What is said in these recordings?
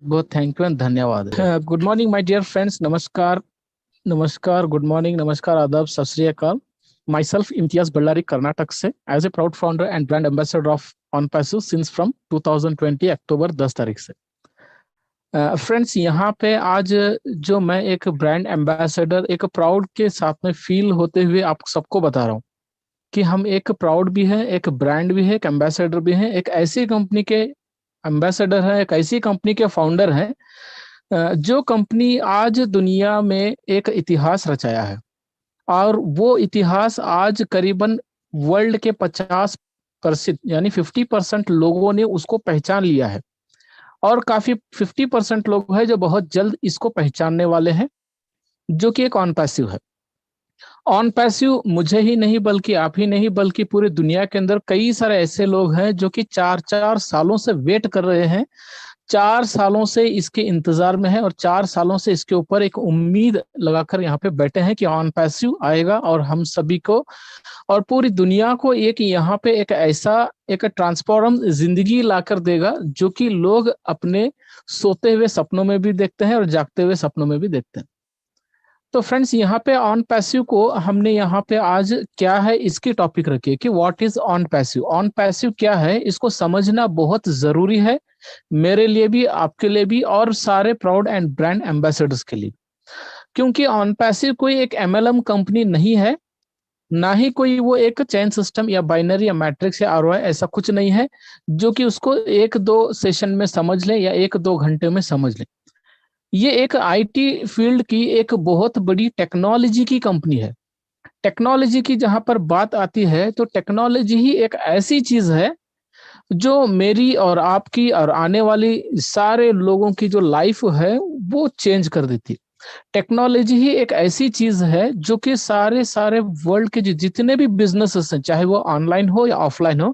बहुत thank you and धन्यवाद। Good morning my dear friends, नमस्कार। नमस्कार, गुड मॉर्निंग, नमस्कार, आदाब, सत श्री अकाल। माई सेल्फ इम्तियाज बल्लारी, कर्नाटक से, as a proud founder and brand ambassador of OnPassive since from 2020 October 10 तारीख से। फ्रेंड्स, यहाँ पे आज जो मैं एक ब्रांड एम्बेसडर एक प्राउड के साथ में फील होते हुए आप सबको बता रहा हूँ कि हम एक प्राउड भी है, एक ब्रांड भी है, एक एम्बेसडर भी है, एक ऐसी कंपनी के एम्बेसडर है, एक ऐसी कंपनी के फाउंडर हैं जो कंपनी आज दुनिया में एक इतिहास रचाया है। और वो इतिहास आज करीबन वर्ल्ड के 50% यानी 50% लोगों ने उसको पहचान लिया है। और काफी 50% लोग हैं जो बहुत जल्द इसको पहचानने वाले हैं, जो कि एक ऑन पैसिव है। ऑन पैसिव मुझे ही नहीं बल्कि आप ही नहीं बल्कि पूरी दुनिया के अंदर कई सारे ऐसे लोग हैं जो कि 4-4 सालों से वेट कर रहे हैं, 4 सालों से इसके इंतजार में है और 4 सालों से इसके ऊपर एक उम्मीद लगाकर यहाँ पे बैठे हैं कि ऑन पैसिव आएगा और हम सभी को और पूरी दुनिया को एक यहाँ पे एक ऐसा एक ट्रांसफॉर्म जिंदगी लाकर देगा जो कि लोग अपने सोते हुए सपनों में भी देखते हैं और जागते हुए सपनों में भी देखते हैं। तो फ्रेंड्स, यहाँ पे ऑन पैसिव को हमने यहाँ पे आज क्या है इसकी टॉपिक रखी है कि what is on passive. On passive क्या है इसको समझना बहुत जरूरी है, मेरे लिए भी, आपके लिए भी और सारे प्राउड एंड ब्रांड एम्बेसडर्स के लिए। क्योंकि ऑन पैसिव कोई एक एमएलएम कंपनी नहीं है, ना ही कोई वो एक चेन सिस्टम या बाइनरी या मैट्रिक्स या आरओआई, ऐसा कुछ नहीं है जो कि उसको 1-2 सेशन में समझ लें या 1-2 घंटे में समझ लें। ये एक आईटी फील्ड की एक बहुत बड़ी टेक्नोलॉजी की कंपनी है। टेक्नोलॉजी की जहां पर बात आती है तो टेक्नोलॉजी ही एक ऐसी चीज है जो मेरी और आपकी और आने वाली सारे लोगों की जो लाइफ है वो चेंज कर देती है। टेक्नोलॉजी ही एक ऐसी चीज है जो कि सारे सारे वर्ल्ड के जितने भी बिजनेसेस हैं, चाहे वो ऑनलाइन हो या ऑफलाइन हो,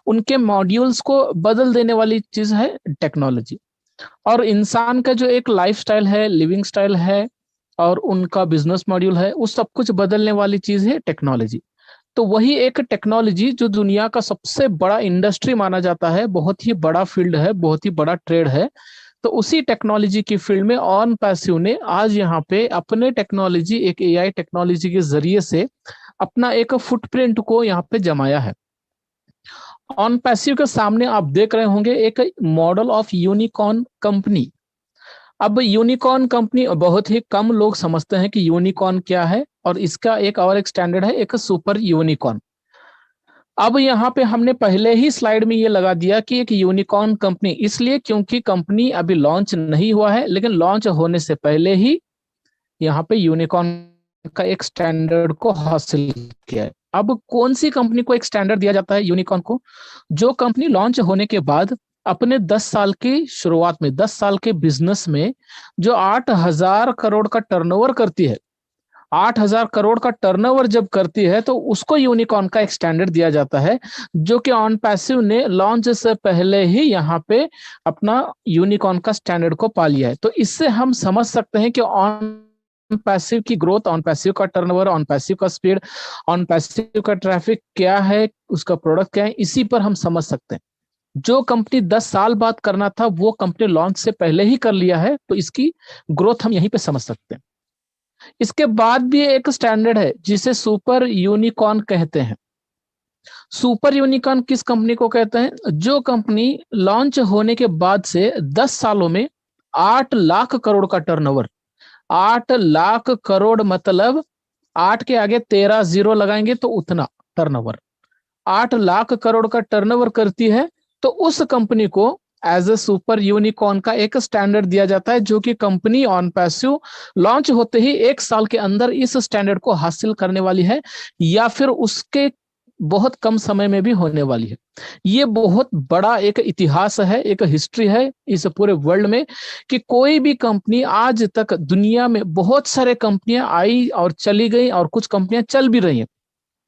उनके मॉड्यूल्स को बदल देने वाली चीज है टेक्नोलॉजी। और इंसान का जो एक लाइफस्टाइल है, लिविंग स्टाइल है और उनका बिजनेस मॉड्यूल है, उस सब कुछ बदलने वाली चीज है टेक्नोलॉजी। तो वही एक टेक्नोलॉजी जो दुनिया का सबसे बड़ा इंडस्ट्री माना जाता है, बहुत ही बड़ा फील्ड है, बहुत ही बड़ा ट्रेड है। तो उसी टेक्नोलॉजी की फील्ड में ऑन पैसिव ने आज यहाँ पे अपने टेक्नोलॉजी एक एआई टेक्नोलॉजी के जरिए से अपना एक फुटप्रिंट को यहाँ पे जमाया है। ऑन पैसिव के सामने आप देख रहे होंगे एक मॉडल ऑफ यूनिकॉर्न कंपनी। अब यूनिकॉर्न कंपनी बहुत ही कम लोग समझते हैं कि यूनिकॉर्न क्या है, और इसका एक और एक स्टैंडर्ड है एक सुपर यूनिकॉर्न। अब यहाँ पे हमने पहले ही स्लाइड में ये लगा दिया कि एक यूनिकॉर्न कंपनी इसलिए क्योंकि कंपनी अभी लॉन्च नहीं हुआ है, लेकिन लॉन्च होने से पहले ही यहाँ पे यूनिकॉर्न का एक स्टैंडर्ड को हासिल किया है। अब कौन सी कंपनी को एक स्टैंडर्ड दिया जाता है यूनिकॉर्न को? जो कंपनी लॉन्च होने के बाद अपने 10 साल की शुरुआत में, 10 साल के बिजनेस में जो 8,000 करोड़ का टर्नओवर करती है, 8,000 करोड़ का टर्नओवर जब करती है तो उसको यूनिकॉर्न का एक स्टैंडर्ड दिया जाता है, जो कि ऑन पैसिव ने लॉन्च से पहले ही यहाँ पे अपना यूनिकॉर्न का स्टैंडर्ड को पा लिया है। तो इससे हम समझ सकते हैं कि ऑन पैसिव की ग्रोथ, ऑन पैसिव का टर्नओवर, ऑन पैसिव का स्पीड, ऑन पैसिव का ट्रैफिक क्या है, उसका प्रोडक्ट क्या है, इसी पर हम समझ सकते हैं। जो कंपनी 10 साल बाद करना था वो कंपनी लॉन्च से पहले ही कर लिया है, तो इसकी ग्रोथ हम यहीं पे समझ सकते हैं। इसके बाद भी एक स्टैंडर्ड है जिसे सुपर यूनिकॉर्न कहते हैं। सुपर यूनिकॉर्न किस कंपनी को कहते हैं? जो कंपनी लॉन्च होने के बाद से 10 सालों में 8 लाख करोड़ का टर्नओवर, 8 लाख करोड़ मतलब 8 के आगे 13 जीरो लगाएंगे तो उतना टर्नओवर, 8 लाख करोड़ का टर्नओवर करती है, तो उस कंपनी को एज ए सुपर यूनिकॉर्न का एक स्टैंडर्ड दिया जाता है, जो कि कंपनी ऑन पैसिव लॉन्च होते ही 1 साल के अंदर इस स्टैंडर्ड को हासिल करने वाली है या फिर उसके बहुत कम समय में भी होने वाली है। ये बहुत बड़ा एक इतिहास है, एक हिस्ट्री है इस पूरे वर्ल्ड में कि कोई भी कंपनी आज तक दुनिया में, बहुत सारे कंपनियां आई और चली गई और कुछ कंपनियां चल भी रही हैं।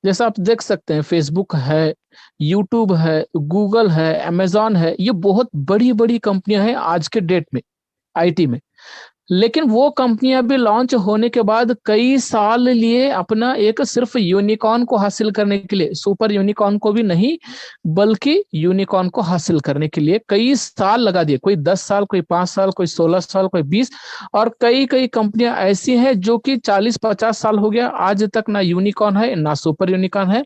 जैसा आप देख सकते हैं फेसबुक है, यूट्यूब है, गूगल है, अमेजॉन है, ये बहुत बड़ी बड़ी कंपनियां हैं आज के डेट में आईटी में। लेकिन वो कंपनियां भी लॉन्च होने के बाद कई साल लिए अपना एक सिर्फ यूनिकॉर्न को हासिल करने के लिए, सुपर यूनिकॉर्न को भी नहीं बल्कि यूनिकॉर्न को हासिल करने के लिए कई साल लगा दिए। कोई 10 साल, कोई 5 साल, कोई 16 साल, कोई 20, और कई कई कंपनियां ऐसी हैं जो कि 40-50 साल हो गया, आज तक ना यूनिकॉर्न है ना सुपर यूनिकॉर्न है।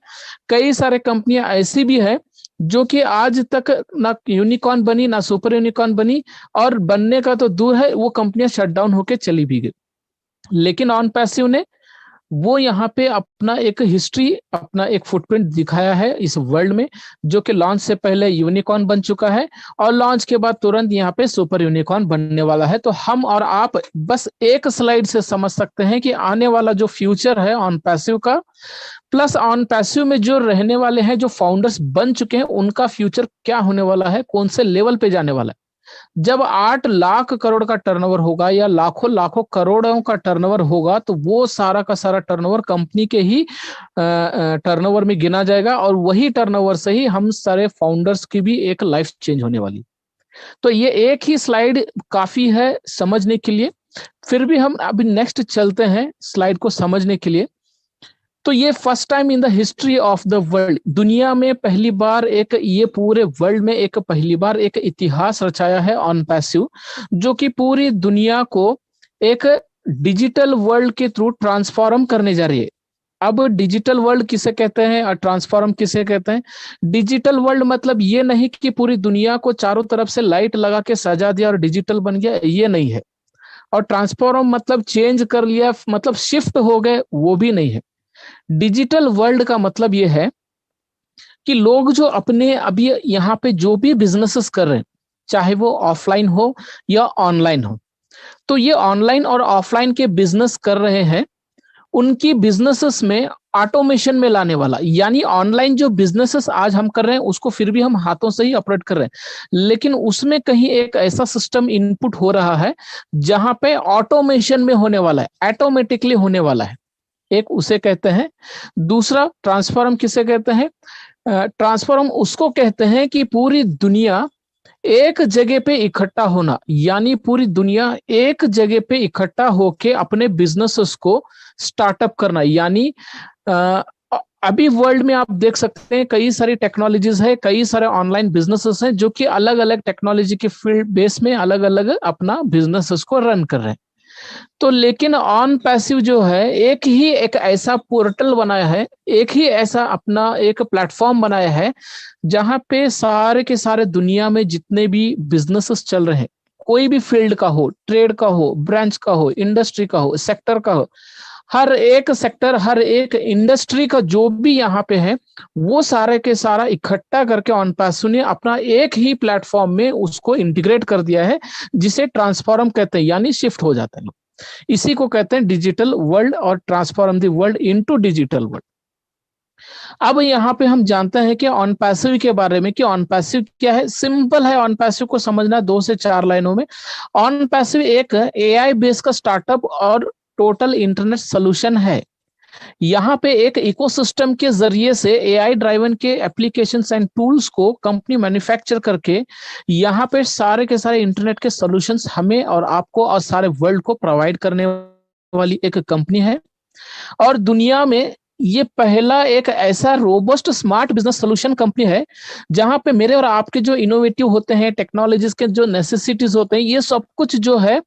कई सारे कंपनियां ऐसी भी है जो कि आज तक ना यूनिकॉर्न बनी ना सुपर यूनिकॉर्न बनी, और बनने का तो दूर है, वो कंपनियां शट डाउन होके चली भी गई। लेकिन ऑन पैसिव ने वो यहाँ पे अपना एक हिस्ट्री, अपना एक फुटप्रिंट दिखाया है इस वर्ल्ड में, जो कि लॉन्च से पहले यूनिकॉर्न बन चुका है और लॉन्च के बाद तुरंत यहाँ पे सुपर यूनिकॉर्न बनने वाला है। तो हम और आप बस एक स्लाइड से समझ सकते हैं कि आने वाला जो फ्यूचर है ऑन पैसिव का, प्लस ऑन पैसिव में जो रहने वाले हैं, जो फाउंडर्स बन चुके हैं, उनका फ्यूचर क्या होने वाला है, कौन से लेवल पे जाने वाला है। जब 8 लाख करोड़ का टर्नओवर होगा या लाखों लाखों करोड़ों का टर्नओवर होगा, तो वो सारा का सारा टर्नओवर कंपनी के ही टर्नओवर में गिना जाएगा, और वही टर्नओवर से ही हम सारे फाउंडर्स की भी एक लाइफ चेंज होने वाली। तो ये एक ही स्लाइड काफी है समझने के लिए, फिर भी हम अभी नेक्स्ट चलते हैं स्लाइड को समझने के लिए। तो ये first time in the history of the world, दुनिया में पहली बार एक, ये पूरे वर्ल्ड में एक पहली बार एक इतिहास रचाया है ऑन पैसिव, जो कि पूरी दुनिया को एक डिजिटल वर्ल्ड के थ्रू ट्रांसफॉर्म करने जा रही है। अब डिजिटल वर्ल्ड किसे कहते हैं और ट्रांसफॉर्म किसे कहते हैं? डिजिटल वर्ल्ड मतलब ये नहीं कि पूरी दुनिया को चारों तरफ से लाइट लगा के सजा दिया और डिजिटल बन गया, ये नहीं है। और ट्रांसफॉर्म मतलब चेंज कर लिया, मतलब शिफ्ट हो गए, वो भी नहीं है। डिजिटल वर्ल्ड का मतलब यह है कि लोग जो अपने अभी यहाँ पे जो भी बिजनेसेस कर रहे हैं, चाहे वो ऑफलाइन हो या ऑनलाइन हो, तो ये ऑनलाइन और ऑफलाइन के बिजनेस कर रहे हैं, उनकी बिजनेसेस में ऑटोमेशन में लाने वाला, यानी ऑनलाइन जो बिजनेसेस आज हम कर रहे हैं उसको फिर भी हम हाथों से ही ऑपरेट कर रहे हैं, लेकिन उसमें कहीं एक ऐसा सिस्टम इनपुट हो रहा है जहां पे ऑटोमेशन में होने वाला है, ऑटोमेटिकली होने वाला है। एक उसे कहते हैं। दूसरा ट्रांसफॉर्म किसे कहते हैं? ट्रांसफॉर्म उसको कहते हैं कि पूरी दुनिया एक जगह पे इकट्ठा होना, यानी पूरी दुनिया एक जगह पे इकट्ठा होके अपने बिजनेसेस को स्टार्टअप करना। यानी अभी वर्ल्ड में आप देख सकते हैं कई सारी टेक्नोलॉजीज है, कई सारे ऑनलाइन बिजनेसेस हैं जो कि अलग अलग टेक्नोलॉजी के फील्ड बेस में अलग अलग अपना बिजनेसेस को रन कर रहे हैं। तो लेकिन ऑन पैसिव जो है एक ही एक ऐसा पोर्टल बनाया है, एक ही ऐसा अपना एक प्लेटफॉर्म बनाया है जहां पे सारे के सारे दुनिया में जितने भी बिजनेसेस चल रहे हैं, कोई भी फील्ड का हो, ट्रेड का हो, ब्रांच का हो, इंडस्ट्री का हो, सेक्टर का हो, हर एक सेक्टर, हर एक इंडस्ट्री का जो भी यहाँ पे है, वो सारे के सारा इकट्ठा करके ऑन पैसिव ने अपना एक ही प्लेटफॉर्म में उसको इंटीग्रेट कर दिया है, जिसे ट्रांसफॉर्म कहते हैं, यानी शिफ्ट हो जाते हैं। इसी को कहते हैं डिजिटल वर्ल्ड और transform the world into digital world. अब यहाँ पे हम जानते हैं कि ऑन पैसिव के बारे में, कि ऑन पैसिव क्या है। सिंपल है ऑन पैसिव को समझना 2 से 4 लाइनों में। ऑन पैसिव एक एआई बेस का स्टार्टअप और टोटल इंटरनेट सोल्यूशन है। यहाँ पे एक इकोसिस्टम के जरिए से एआई ड्राइवन के एप्लीकेशंस एंड टूल्स को कंपनी मैन्युफैक्चर करके यहाँ पे सारे के सारे इंटरनेट के सॉल्यूशंस हमें और आपको और सारे वर्ल्ड को प्रोवाइड करने वाली एक कंपनी है। और दुनिया में ये पहला एक ऐसा robust smart business solution company है जहां पे मेरे और आपके जो इनोवेटिव होते हैं, टेक्नोलॉजीज के जो नेसेसिटीज होते हैं, ये सब कुछ जो है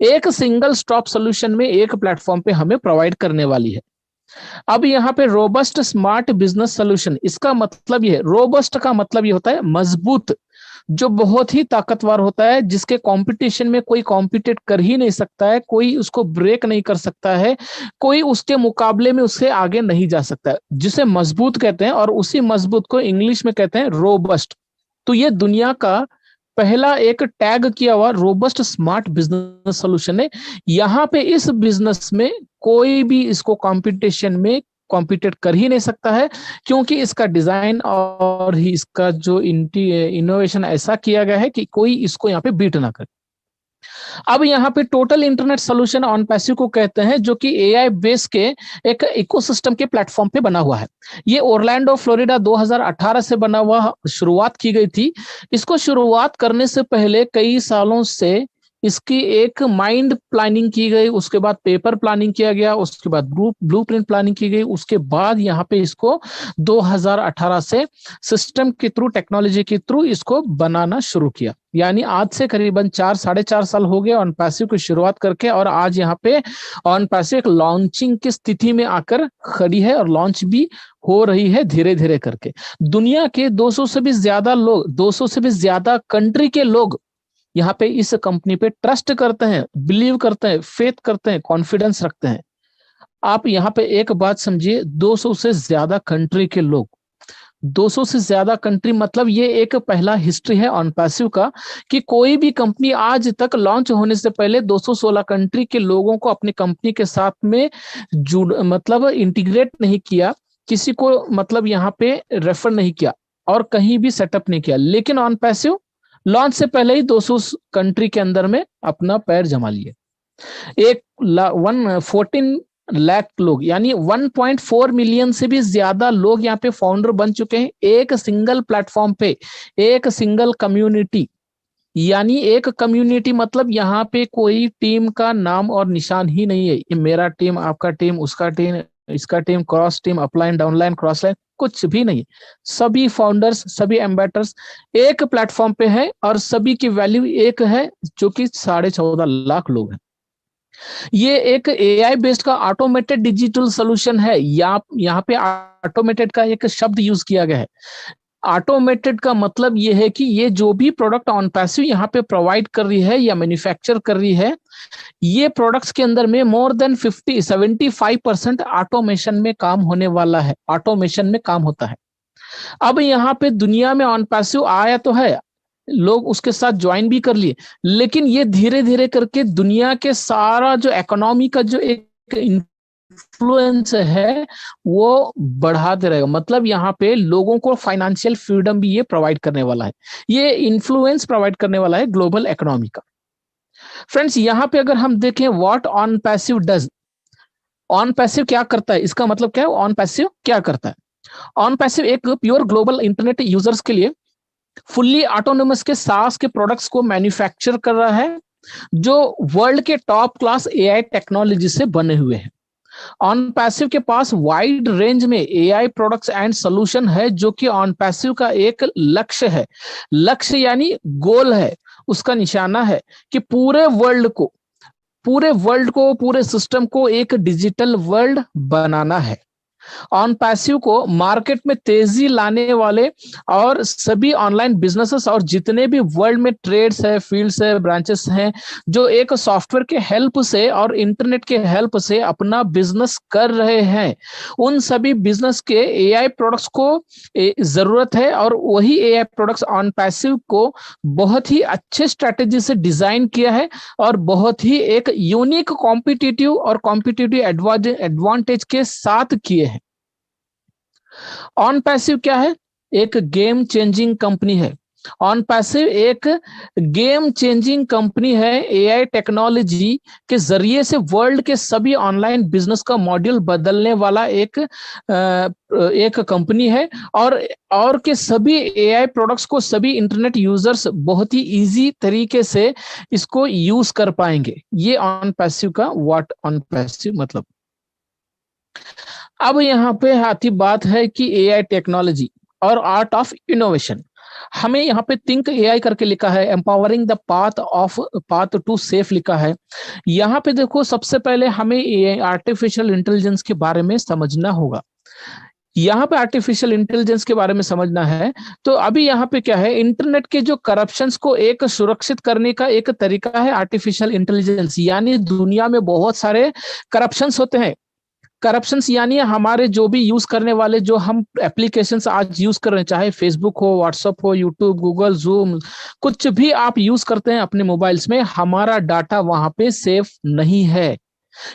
एक सिंगल स्टॉप सोल्यूशन में एक प्लेटफॉर्म पे हमें प्रोवाइड करने वाली है। अब यहाँ पे रोबस्ट स्मार्ट बिजनेस सोल्यूशन, इसका मतलब ये है, रोबस्ट का मतलब ये होता है मजबूत, जो बहुत ही ताकतवर होता है, जिसके कंपटीशन में कोई कॉम्पिटेट कर ही नहीं सकता है, कोई उसको ब्रेक नहीं कर सकता है, कोई उसके मुकाबले में उससे आगे नहीं जा सकता है, जिसे मजबूत कहते हैं। और उसी मजबूत को इंग्लिश में कहते हैं रोबस्ट। तो ये दुनिया का पहला एक टैग किया हुआ रोबस्ट स्मार्ट बिजनेस सोल्यूशन है। यहाँ पे इस बिजनेस में कोई भी इसको कंपटीशन में कॉम्पिटेट कर ही नहीं सकता है, क्योंकि इसका डिजाइन और ही इसका जो इनोवेशन ऐसा किया गया है कि कोई इसको यहाँ पे बीट ना करे। अब यहाँ पे total internet solution on passive को कहते हैं, जो कि एआई बेस के एक इकोसिस्टम के प्लेटफॉर्म पे बना हुआ है। ये ओरलैंडो फ्लोरिडा 2018 से बना हुआ, शुरुआत की गई थी। इसको शुरुआत करने से पहले कई सालों से इसकी एक माइंड प्लानिंग की गई, उसके बाद पेपर प्लानिंग किया गया, उसके बाद ब्लूप्रिंट प्लानिंग की गई, उसके बाद यहाँ पे इसको 2018 से सिस्टम के थ्रू, टेक्नोलॉजी के थ्रू इसको बनाना शुरू किया। यानी आज से करीबन 4-4.5 साल हो गए ऑन पैसिव की शुरुआत करके, और आज यहाँ पे ऑन पैसिव एक लॉन्चिंग की स्थिति में आकर खड़ी है और लॉन्च भी हो रही है धीरे धीरे करके। दुनिया के 200 से भी ज्यादा लोग, 200 से भी ज्यादा कंट्री के लोग यहाँ पे इस कंपनी पे ट्रस्ट करते हैं, बिलीव करते हैं, फेथ करते हैं, कॉन्फिडेंस रखते हैं। आप यहाँ पे एक बात समझिए, 200 से ज्यादा कंट्री के लोग, 200 से ज्यादा कंट्री, मतलब ये एक पहला हिस्ट्री है ऑन पैसिव का कि कोई भी कंपनी आज तक लॉन्च होने से पहले 216 कंट्री के लोगों को अपनी कंपनी के साथ में मतलब इंटीग्रेट नहीं किया, किसी को मतलब यहाँ पे रेफर नहीं किया और कहीं भी सेटअप नहीं किया। लेकिन ऑन पैसिव लॉन्च से पहले ही 200 कंट्री के अंदर में अपना पैर जमा लिए। 14 लाख लोग, यानी 1.4 मिलियन से भी ज्यादा लोग यहाँ पे फाउंडर बन चुके हैं एक सिंगल प्लेटफॉर्म पे, एक सिंगल कम्युनिटी। यानी एक कम्युनिटी मतलब यहाँ पे कोई टीम का नाम और निशान ही नहीं है, ये मेरा टीम, आपका टीम, उसका टीम, इसका team, cross team, upline, downline, cross line, कुछ भी नहीं। सभी फाउंडर्स, सभी एम्बेसडर्स एक प्लेटफॉर्म पे है और सभी की वैल्यू एक है, जो कि 14.5 लाख लोग हैं। ये एक एआई बेस्ड का ऑटोमेटेड डिजिटल सोल्यूशन है। यहाँ पे ऑटोमेटेड का एक शब्द यूज किया गया है। ऑटोमेटेड का मतलब ये है कि ये जो भी प्रोडक्ट ऑन पैसिव यहाँ पे प्रोवाइड कर रही है या मैन्युफैक्चर कर रही है, ये प्रोडक्ट्स के अंदर में मोर देन 75% ऑटोमेशन में काम होने वाला है, ऑटोमेशन में काम होता है। अब यहाँ पे दुनिया में ऑन पैसिव आया तो है, लोग उसके साथ ज्वाइन भी कर लिए, लेकिन ये धीरे धीरे करके दुनिया के सारा जो इकोनॉमी का जो एक इन्फ्लुएंस है वो बढ़ाते रहेगा। मतलब यहाँ पे लोगों को फाइनेंशियल फ्रीडम भी ये प्रोवाइड करने वाला है, ये इन्फ्लुएंस प्रोवाइड करने वाला है ग्लोबल इकोनॉमी का। फ्रेंड्स, यहाँ पे अगर हम देखें what on passive does, on passive क्या करता है, इसका मतलब क्या है, ऑन पैसिव क्या करता है। ऑन पैसिव एक प्योर ग्लोबल इंटरनेट यूजर्स के लिए फुल्ली ऑटोनोमस के सास के प्रोडक्ट्स को मैन्युफैक्चर कर रहा है, जो वर्ल्ड के टॉप क्लास एआई टेक्नोलॉजी से बने हुए हैं। ऑन पैसिव के पास वाइड रेंज में एआई प्रोडक्ट्स एंड सॉल्यूशन है, जो कि ऑन पैसिव का एक लक्ष्य है। लक्ष्य यानी गोल है, उसका निशाना है कि पूरे वर्ल्ड को, पूरे सिस्टम को एक डिजिटल वर्ल्ड बनाना है। ऑन पैसिव को मार्केट में तेजी लाने वाले और सभी ऑनलाइन बिजनेसेस और जितने भी वर्ल्ड में ट्रेड्स है, फील्ड्स है, ब्रांचेस हैं, जो एक सॉफ्टवेयर के हेल्प से और इंटरनेट के हेल्प से अपना बिजनेस कर रहे हैं, उन सभी बिजनेस के एआई प्रोडक्ट्स को जरूरत है। और वही एआई प्रोडक्ट्स ऑन पैसिव को बहुत ही अच्छे स्ट्रेटेजी से डिजाइन किया है और बहुत ही एक यूनिक कॉम्पिटिटिव एडवांटेज के साथ किए हैं। ऑन पैसिव क्या है, एक गेम चेंजिंग कंपनी है। ऑन पैसिव एक गेम चेंजिंग कंपनी है, एआई टेक्नोलॉजी के जरिए से वर्ल्ड के सभी ऑनलाइन बिजनेस का मॉड्यूल बदलने वाला एक कंपनी है। और के सभी एआई प्रोडक्ट्स को सभी इंटरनेट यूजर्स बहुत ही इजी तरीके से इसको यूज कर पाएंगे। ये ऑन पैसिव का व्हाट ऑन पैसिव मतलब। अब यहाँ पे आती बात है कि एआई टेक्नोलॉजी और आर्ट ऑफ इनोवेशन। हमें यहाँ पे थिंक एआई करके लिखा है, empowering the path to safe लिखा है। यहाँ पे देखो, सबसे पहले हमें एआई आर्टिफिशियल इंटेलिजेंस के बारे में समझना होगा। यहाँ पे आर्टिफिशियल इंटेलिजेंस के बारे में समझना है तो अभी यहाँ पे क्या है, इंटरनेट के जो करप्शंस को एक सुरक्षित करने का एक तरीका है आर्टिफिशियल इंटेलिजेंस। यानी दुनिया में बहुत सारे करप्शंस होते हैं। करप्शंस यानी हमारे जो भी यूज करने वाले, जो हम एप्लीकेशंस आज यूज कर रहे हैं, चाहे फेसबुक हो, व्हाट्सएप हो, यूट्यूब, गूगल, जूम, कुछ भी आप यूज करते हैं अपने मोबाइल्स में, हमारा डाटा वहां पे सेफ नहीं है।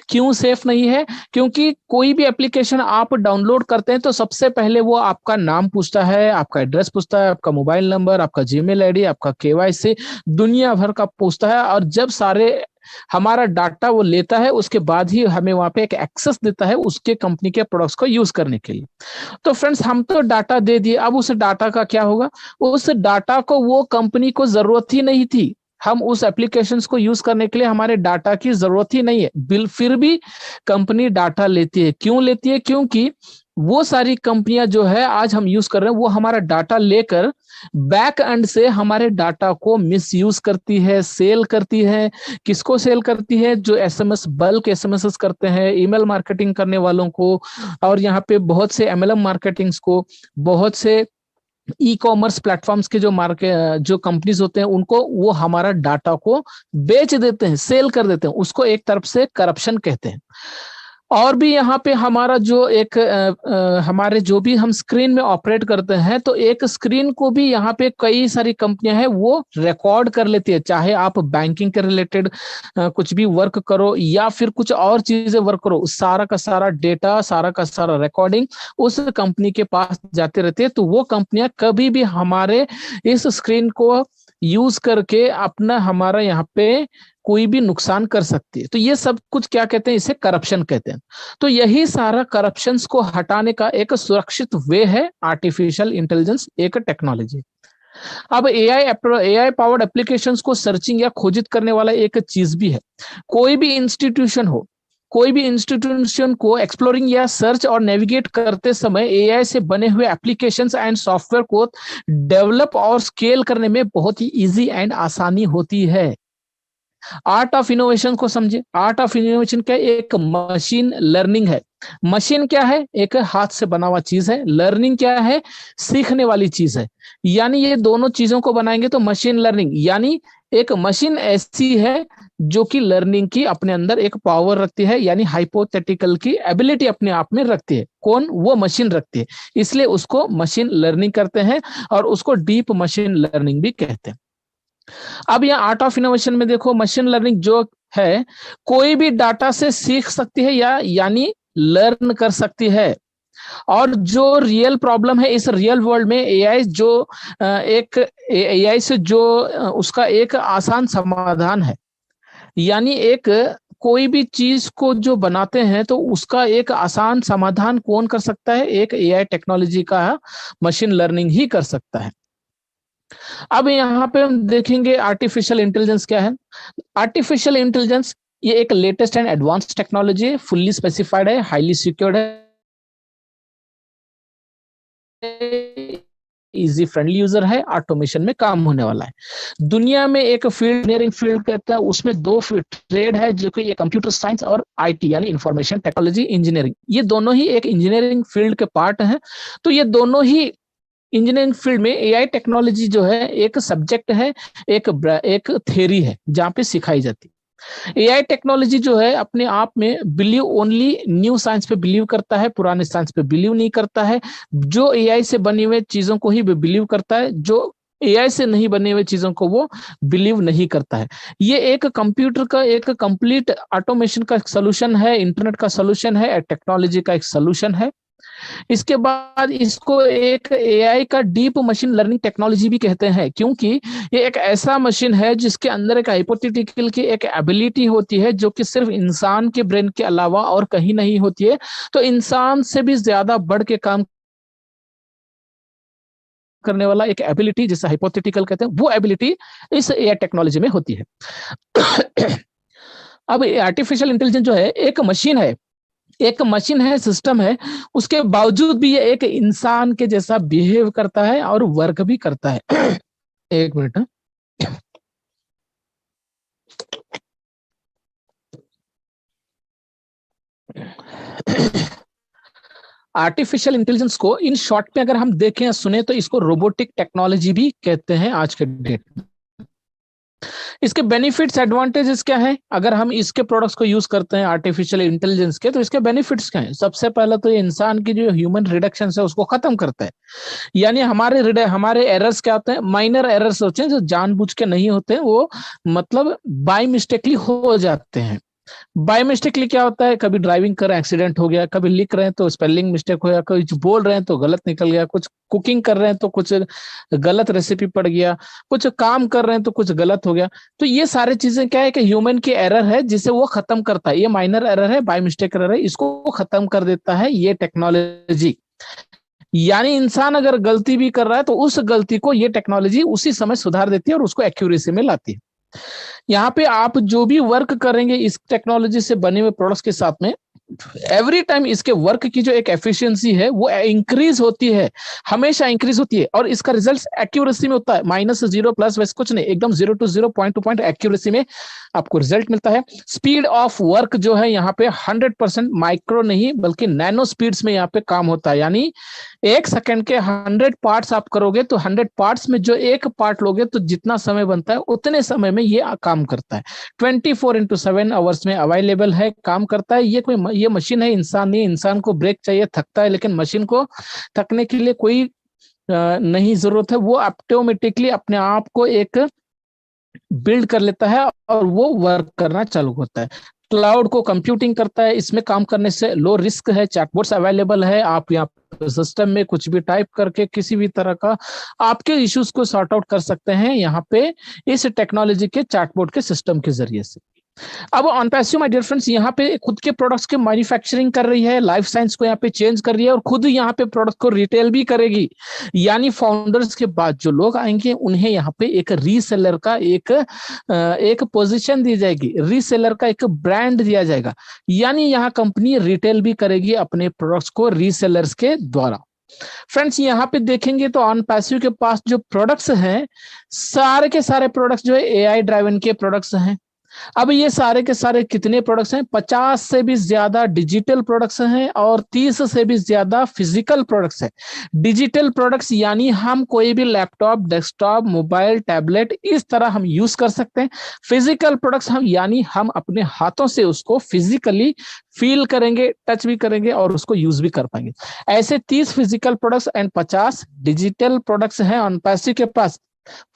क्यों सेफ नहीं है? क्योंकि कोई भी एप्लीकेशन आप डाउनलोड करते हैं तो सबसे पहले वो आपका नाम पूछता है, आपका एड्रेस पूछता है, आपका मोबाइल नंबर, आपका जीमेल आईडी, आपका केवाईसी, दुनिया भर का पूछता है। और जब सारे हमारा डाटा वो लेता है, उसके बाद ही हमें वहां पे एक एक्सेस देता है उसके कंपनी के प्रोडक्ट्स को यूज करने के लिए। तो फ्रेंड्स, हम तो डाटा दे दिए, अब उस डाटा का क्या होगा? उस डाटा को वो कंपनी को जरूरत ही नहीं थी, हम उस एप्लीकेशंस को यूज करने के लिए हमारे डाटा की जरूरत ही नहीं है, बिल फिर भी कंपनी डाटा लेती है। क्यों लेती है? क्योंकि वो सारी कंपनियां जो है आज हम यूज कर रहे हैं, वो हमारा डाटा लेकर बैक एंड से हमारे डाटा को मिस यूज करती है, सेल करती है। किसको सेल करती है? जो एसएमएस, बल्क एसएमएस करते हैं, ईमेल मार्केटिंग करने वालों को, और यहाँ पे बहुत से एमएलएम मार्केटिंग्स को, बहुत से ई कॉमर्स प्लेटफॉर्म्स के जो कंपनीज होते हैं, उनको वो हमारा डाटा को बेच देते हैं, सेल कर देते हैं। उसको एक तरफ से करप्शन कहते हैं। और भी यहाँ पे हमारा जो एक हमारे जो भी हम स्क्रीन में ऑपरेट करते हैं, तो एक स्क्रीन को भी यहाँ पे कई सारी कंपनियां हैं वो रिकॉर्ड कर लेती है। चाहे आप बैंकिंग के रिलेटेड कुछ भी वर्क करो या फिर कुछ और चीजें वर्क करो, सारा का सारा डेटा, सारा का सारा रिकॉर्डिंग उस कंपनी के पास जाते रहते हैं। तो वो कंपनियां कभी भी हमारे इस स्क्रीन को यूज करके अपना हमारा यहाँ पे कोई भी नुकसान कर सकती है। तो ये सब कुछ क्या कहते हैं? इसे करप्शन कहते हैं। तो यही सारा करप्शंस को हटाने का एक सुरक्षित वे है आर्टिफिशियल इंटेलिजेंस, एक टेक्नोलॉजी। अब एआई पावर्ड एप्लीकेशंस को सर्चिंग या खोजित करने वाला एक चीज भी है। कोई भी इंस्टीट्यूशन हो, कोई भी इंस्टीट्यूशन को एक्सप्लोरिंग या सर्च और नेविगेट करते समय एआई से बने हुए एप्लीकेशंस एंड सॉफ्टवेयर को डेवलप और स्केल करने में बहुत ही इजी एंड आसानी होती है। आर्ट ऑफ इनोवेशन को समझे। आर्ट ऑफ इनोवेशन क्या? एक मशीन लर्निंग है। मशीन क्या है? एक हाथ से बना हुआ चीज है। लर्निंग क्या है? सीखने वाली चीज है। यानी ये दोनों चीजों को बनाएंगे तो मशीन लर्निंग, यानी एक मशीन ऐसी है जो कि लर्निंग की अपने अंदर एक पावर रखती है, यानी हाइपोथेटिकल की एबिलिटी अपने आप में रखती है। कौन? वो मशीन रखती है। इसलिए उसको मशीन लर्निंग करते हैं और उसको डीप मशीन लर्निंग भी कहते हैं। अब यहाँ आर्ट ऑफ इनोवेशन में देखो, मशीन लर्निंग जो है कोई भी डाटा से सीख सकती है, या यानी लर्न कर सकती है। और जो रियल प्रॉब्लम है इस रियल वर्ल्ड में, एआई जो एक एआई से जो उसका एक आसान समाधान है। यानी एक कोई भी चीज को जो बनाते हैं तो उसका एक आसान समाधान कौन कर सकता है? एक एआई टेक्नोलॉजी का मशीन लर्निंग ही कर सकता है। अब यहाँ पे हम देखेंगे आर्टिफिशियल इंटेलिजेंस क्या है। आर्टिफिशियल इंटेलिजेंस ये एक लेटेस्ट एंड एडवांस टेक्नोलॉजी है, फुल्ली स्पेसिफाइड है, हाईली सिक्योर्ड है, इजी फ्रेंडली यूजर है, ऑटोमेशन में काम होने वाला है। दुनिया में एक फील्ड इंजीनियरिंग फील्ड कहता है, उसमें दो ट्रेड है जो कि ये कंप्यूटर साइंस और आईटी यानी इंफॉर्मेशन टेक्नोलॉजी इंजीनियरिंग, ये दोनों ही एक इंजीनियरिंग फील्ड के पार्ट हैं। तो ये दोनों ही इंजीनियरिंग फील्ड में एआई टेक्नोलॉजी जो है एक सब्जेक्ट है, एक थ्योरी है जहां पे सिखाई जाती है। एआई टेक्नोलॉजी जो है अपने आप में बिलीव ओनली न्यू साइंस पे बिलीव करता है, पुराने साइंस पे बिलीव नहीं करता है। जो एआई से बनी हुई चीजों को ही बिलीव करता है, जो एआई से नहीं बने हुए चीजों को वो बिलीव नहीं करता है। ये एक कंप्यूटर का एक कंप्लीट ऑटोमेशन का सोल्यूशन है, इंटरनेट का सोल्यूशन है, टेक्नोलॉजी का एक सोल्यूशन है। इसके बाद इसको एक एआई का डीप मशीन लर्निंग टेक्नोलॉजी भी कहते हैं, क्योंकि ये एक ऐसा मशीन है जिसके अंदर एक हाइपोथेटिकल की एक एबिलिटी होती है जो कि सिर्फ इंसान के ब्रेन के अलावा और कहीं नहीं होती है। तो इंसान से भी ज्यादा बढ़ के काम करने वाला एक एबिलिटी जिसे हाइपोथेटिकल कहते हैं, वो एबिलिटी इस एआई टेक्नोलॉजी में होती है। अब आर्टिफिशियल इंटेलिजेंस जो है एक मशीन है, एक मशीन है, सिस्टम है, उसके बावजूद भी ये एक इंसान के जैसा बिहेव करता है और वर्क भी करता है। एक मिनट। आर्टिफिशियल इंटेलिजेंस को इन शॉर्ट में अगर हम देखें या सुने तो इसको रोबोटिक टेक्नोलॉजी भी कहते हैं आज के डेट में। इसके बेनिफिट्स एडवांटेजेस क्या है? अगर हम इसके प्रोडक्ट्स को यूज करते हैं आर्टिफिशियल इंटेलिजेंस के, तो इसके बेनिफिट्स क्या है? सबसे पहले तो ये इंसान की जो ह्यूमन रिडक्शन है उसको खत्म करता है। यानी हमारे एरर्स क्या होते हैं? माइनर एरर्स होते हैं जो जानबूझ के नहीं होते हैं, वो मतलब बाय मिस्टेकली हो जाते हैं। बाय मिस्टेकली क्या होता है? कभी ड्राइविंग कर एक्सीडेंट हो गया, कभी लिख रहे हैं तो स्पेलिंग मिस्टेक हो गया, कुछ बोल रहे हैं तो गलत निकल गया, कुछ कुकिंग कर रहे हैं तो कुछ गलत रेसिपी पड़ गया, कुछ काम कर रहे हैं तो कुछ गलत हो गया। तो ये सारी चीजें क्या है कि ह्यूमन की एरर है जिसे वो खत्म करता है। ये माइनर एरर है, बाय मिस्टेक एरर है, इसको खत्म कर देता है ये टेक्नोलॉजी। यानी इंसान अगर गलती भी कर रहा है तो उस गलती को ये टेक्नोलॉजी उसी समय सुधार देती है और उसको एक्यूरेसी में लाती है। यहाँ पे आप जो भी वर्क करेंगे इस टेक्नोलॉजी से बने हुए प्रोडक्ट्स के साथ में, एवरी टाइम इसके वर्क की जो एक एफिशिएंसी है वो इंक्रीज होती है, हमेशा इंक्रीज होती है। और इसका रिजल्ट एक्यूरेसी में होता है, -0 प्लस वैसे कुछ नहीं, एकदम 0 to 0 point to point accuracy में आपको रिजल्ट मिलता है। स्पीड ऑफ वर्क जो है यहाँ पे 100% माइक्रो नहीं बल्कि नैनो स्पीड्स में यहाँ पे काम होता है। यानी 1 सेकंड के 100 पार्ट्स आप करोगे तो 100 पार्ट्स में जो एक पार्ट लोगे तो जितना समय बनता है उतने समय में ये काम करता है। 24/7 आवर्स में अवेलेबल है, काम करता है। ये मशीन है, इंसान नहीं। इंसान को ब्रेक चाहिए, थकता है, लेकिन मशीन को थकने के लिए कोई नहीं जरूरत है। वो ऑटोमेटिकली अपने आप को एक बिल्ड कर लेता है और वो वर्क करना चालू होता है। क्लाउड को कंप्यूटिंग करता है, इसमें काम करने से लो रिस्क है। चैटबॉट्स अवेलेबल है, आप यहाँ सिस्टम में कुछ भी टाइप करके किसी भी तरह का आपके इश्यूज को सॉर्ट आउट कर सकते हैं यहाँ पे इस टेक्नोलॉजी के चैटबॉट के सिस्टम के जरिए से। अब OnPassio माय डियर फ्रेंड्स यहाँ पे खुद के प्रोडक्ट्स के मैन्युफैक्चरिंग कर रही है, लाइफ साइंस को यहाँ पे चेंज कर रही है और खुद यहाँ पे प्रोडक्ट को रिटेल भी करेगी। यानी फाउंडर्स के बाद जो लोग आएंगे उन्हें यहाँ पे एक रीसेलर का एक पोजीशन दी जाएगी, रीसेलर का एक ब्रांड दिया जाएगा। यानी यहाँ कंपनी रिटेल भी करेगी अपने प्रोडक्ट्स को रीसेलर्स के द्वारा। फ्रेंड्स यहाँ पे देखेंगे तो OnPassio के पास जो प्रोडक्ट्स हैं सारे के सारे प्रोडक्ट्स जो है AI ड्राइवन के प्रोडक्ट्स हैं। अब ये सारे के सारे कितने प्रोडक्ट्स हैं? 50 से भी ज्यादा डिजिटल प्रोडक्ट्स हैं और 30 से भी ज्यादा फिजिकल प्रोडक्ट्स हैं। डिजिटल प्रोडक्ट्स यानी हम कोई भी लैपटॉप, डेस्कटॉप, मोबाइल, टैबलेट इस तरह हम यूज कर सकते हैं। फिजिकल प्रोडक्ट्स हम यानी हम अपने हाथों से उसको फिजिकली फील करेंगे, टच भी करेंगे और उसको यूज भी कर पाएंगे। ऐसे 30 physical products and 50 digital products हैं OnPassio के पास।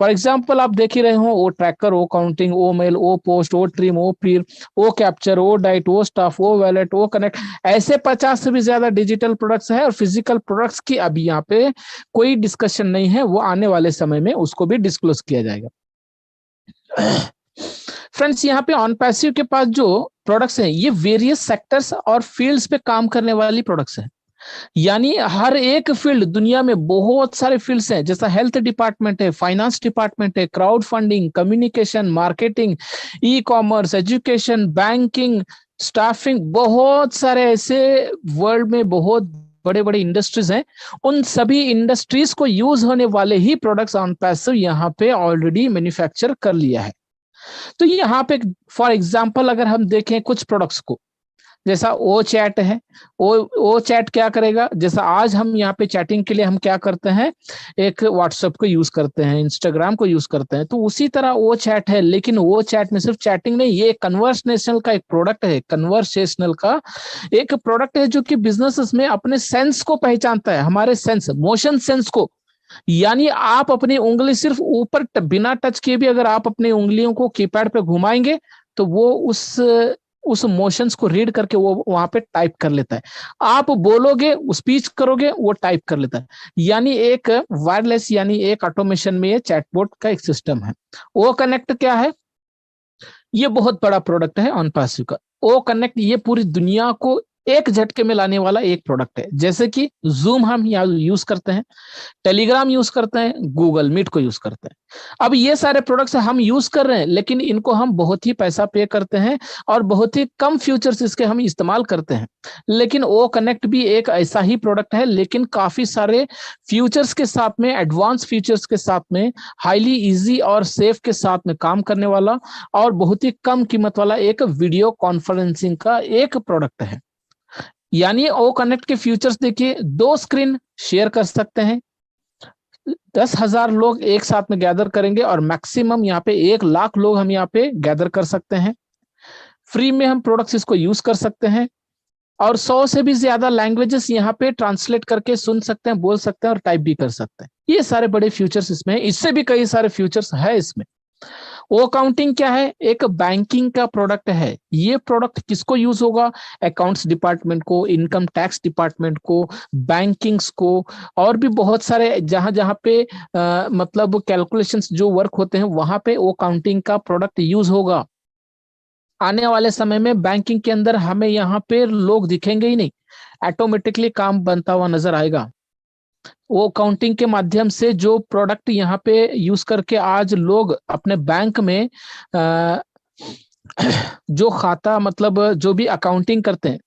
फॉर एग्जाम्पल आप देख ही रहे हो, ओ ट्रैकर, ओ काउंटिंग, ओ मेल, ओ पोस्ट, ओ ट्रिम, ओ पीर, ओ कैप्चर, ओ डाइट, ओ स्टाफ, ओ वैलेट, ओ कनेक्ट, ऐसे 50 से भी ज्यादा डिजिटल प्रोडक्ट्स है। और फिजिकल प्रोडक्ट्स की अभी यहाँ पे कोई डिस्कशन नहीं है, वो आने वाले समय में उसको भी डिस्क्लोज किया जाएगा। फ्रेंड्स यहाँ पे OnPassio के पास जो प्रोडक्ट्स हैं ये वेरियस सेक्टर्स और फील्ड्स पे काम करने वाली प्रोडक्ट्स हैं। यानी हर एक फील्ड, दुनिया में बहुत सारे फील्ड्स हैं, जैसा हेल्थ डिपार्टमेंट है, फाइनेंस डिपार्टमेंट है, crowd funding, communication, marketing, e commerce, education, banking, staffing, बहुत सारे ऐसे वर्ल्ड में बहुत बड़े बड़े इंडस्ट्रीज हैं। उन सभी इंडस्ट्रीज को यूज होने वाले ही प्रोडक्ट्स OnPassio यहाँ पे ऑलरेडी मैन्युफैक्चर कर लिया है। तो यहाँ पे फॉर एग्जाम्पल अगर हम देखें कुछ प्रोडक्ट्स को, जैसा ओ चैट है, ओ चैट क्या करेगा, जैसा आज हम यहाँ पे चैटिंग के लिए हम क्या करते हैं, एक व्हाट्सएप को यूज करते हैं, इंस्टाग्राम को यूज करते हैं, तो उसी तरह ओ चैट है। लेकिन वो चैट में सिर्फ चैटिंग नहीं, ये कन्वर्सेशनल का एक प्रोडक्ट है, कन्वर्सेशनल का एक प्रोडक्ट है जो कि बिजनेस में अपने सेंस को पहचानता है, हमारे सेंस, मोशन सेंस को। यानी आप अपनी उंगली सिर्फ ऊपर बिना टच किए भी अगर आप अपनी उंगलियों को कीपैड पे घुमाएंगे तो वो उस मोशंस को रीड करके वो वहां पे टाइप कर लेता है। आप बोलोगे, स्पीच करोगे, वो टाइप कर लेता है। यानी एक वायरलेस यानी एक ऑटोमेशन में ये चैटबॉट का एक सिस्टम है। ओ कनेक्ट क्या है? ये बहुत बड़ा प्रोडक्ट है OnPassio का। ओ कनेक्ट ये पूरी दुनिया को एक झटके में लाने वाला एक प्रोडक्ट है। जैसे कि जूम हम यहाँ यूज करते हैं, टेलीग्राम यूज करते हैं, गूगल मीट को यूज करते हैं। अब ये सारे प्रोडक्ट्स हम यूज कर रहे हैं, लेकिन इनको हम बहुत ही पैसा पे करते हैं और बहुत ही कम फीचर्स इसके हम इस्तेमाल करते हैं। लेकिन ओ कनेक्ट भी एक ऐसा ही प्रोडक्ट है, लेकिन काफी सारे फीचर्स के साथ में, एडवांस फीचर्स के साथ में, हाईली इजी और सेफ के साथ में काम करने वाला और बहुत ही कम कीमत वाला एक वीडियो कॉन्फ्रेंसिंग का एक प्रोडक्ट है। यानी ओ कनेक्ट के फीचर्स देखिए, 2 स्क्रीन शेयर कर सकते हैं, 10,000 लोग एक साथ में गैदर करेंगे और मैक्सिमम यहाँ पे 1 लाख लोग हम यहाँ पे गैदर कर सकते हैं। फ्री में हम प्रोडक्ट्स इसको यूज कर सकते हैं और 100 से भी ज्यादा लैंग्वेजेस यहाँ पे ट्रांसलेट करके सुन सकते हैं, बोल सकते हैं और टाइप भी कर सकते हैं। ये सारे बड़े फीचर्स इसमें, इससे भी कई सारे फीचर्स है इसमें। ओ काउंटिंग क्या है? एक बैंकिंग का प्रोडक्ट है। ये प्रोडक्ट किसको यूज होगा? अकाउंट्स डिपार्टमेंट को, इनकम टैक्स डिपार्टमेंट को, बैंकिंग्स को और भी बहुत सारे जहां जहां पे मतलब कैलकुलेशंस जो वर्क होते हैं वहां पे ओ काउंटिंग का प्रोडक्ट यूज होगा। आने वाले समय में बैंकिंग के अंदर हमें यहाँ पे लोग दिखेंगे ही नहीं, ऑटोमेटिकली काम बनता हुआ नजर आएगा। वो काउंटिंग के माध्यम से जो प्रोडक्ट यहाँ पे यूज करके आज लोग अपने बैंक में जो खाता मतलब जो भी अकाउंटिंग करते हैं,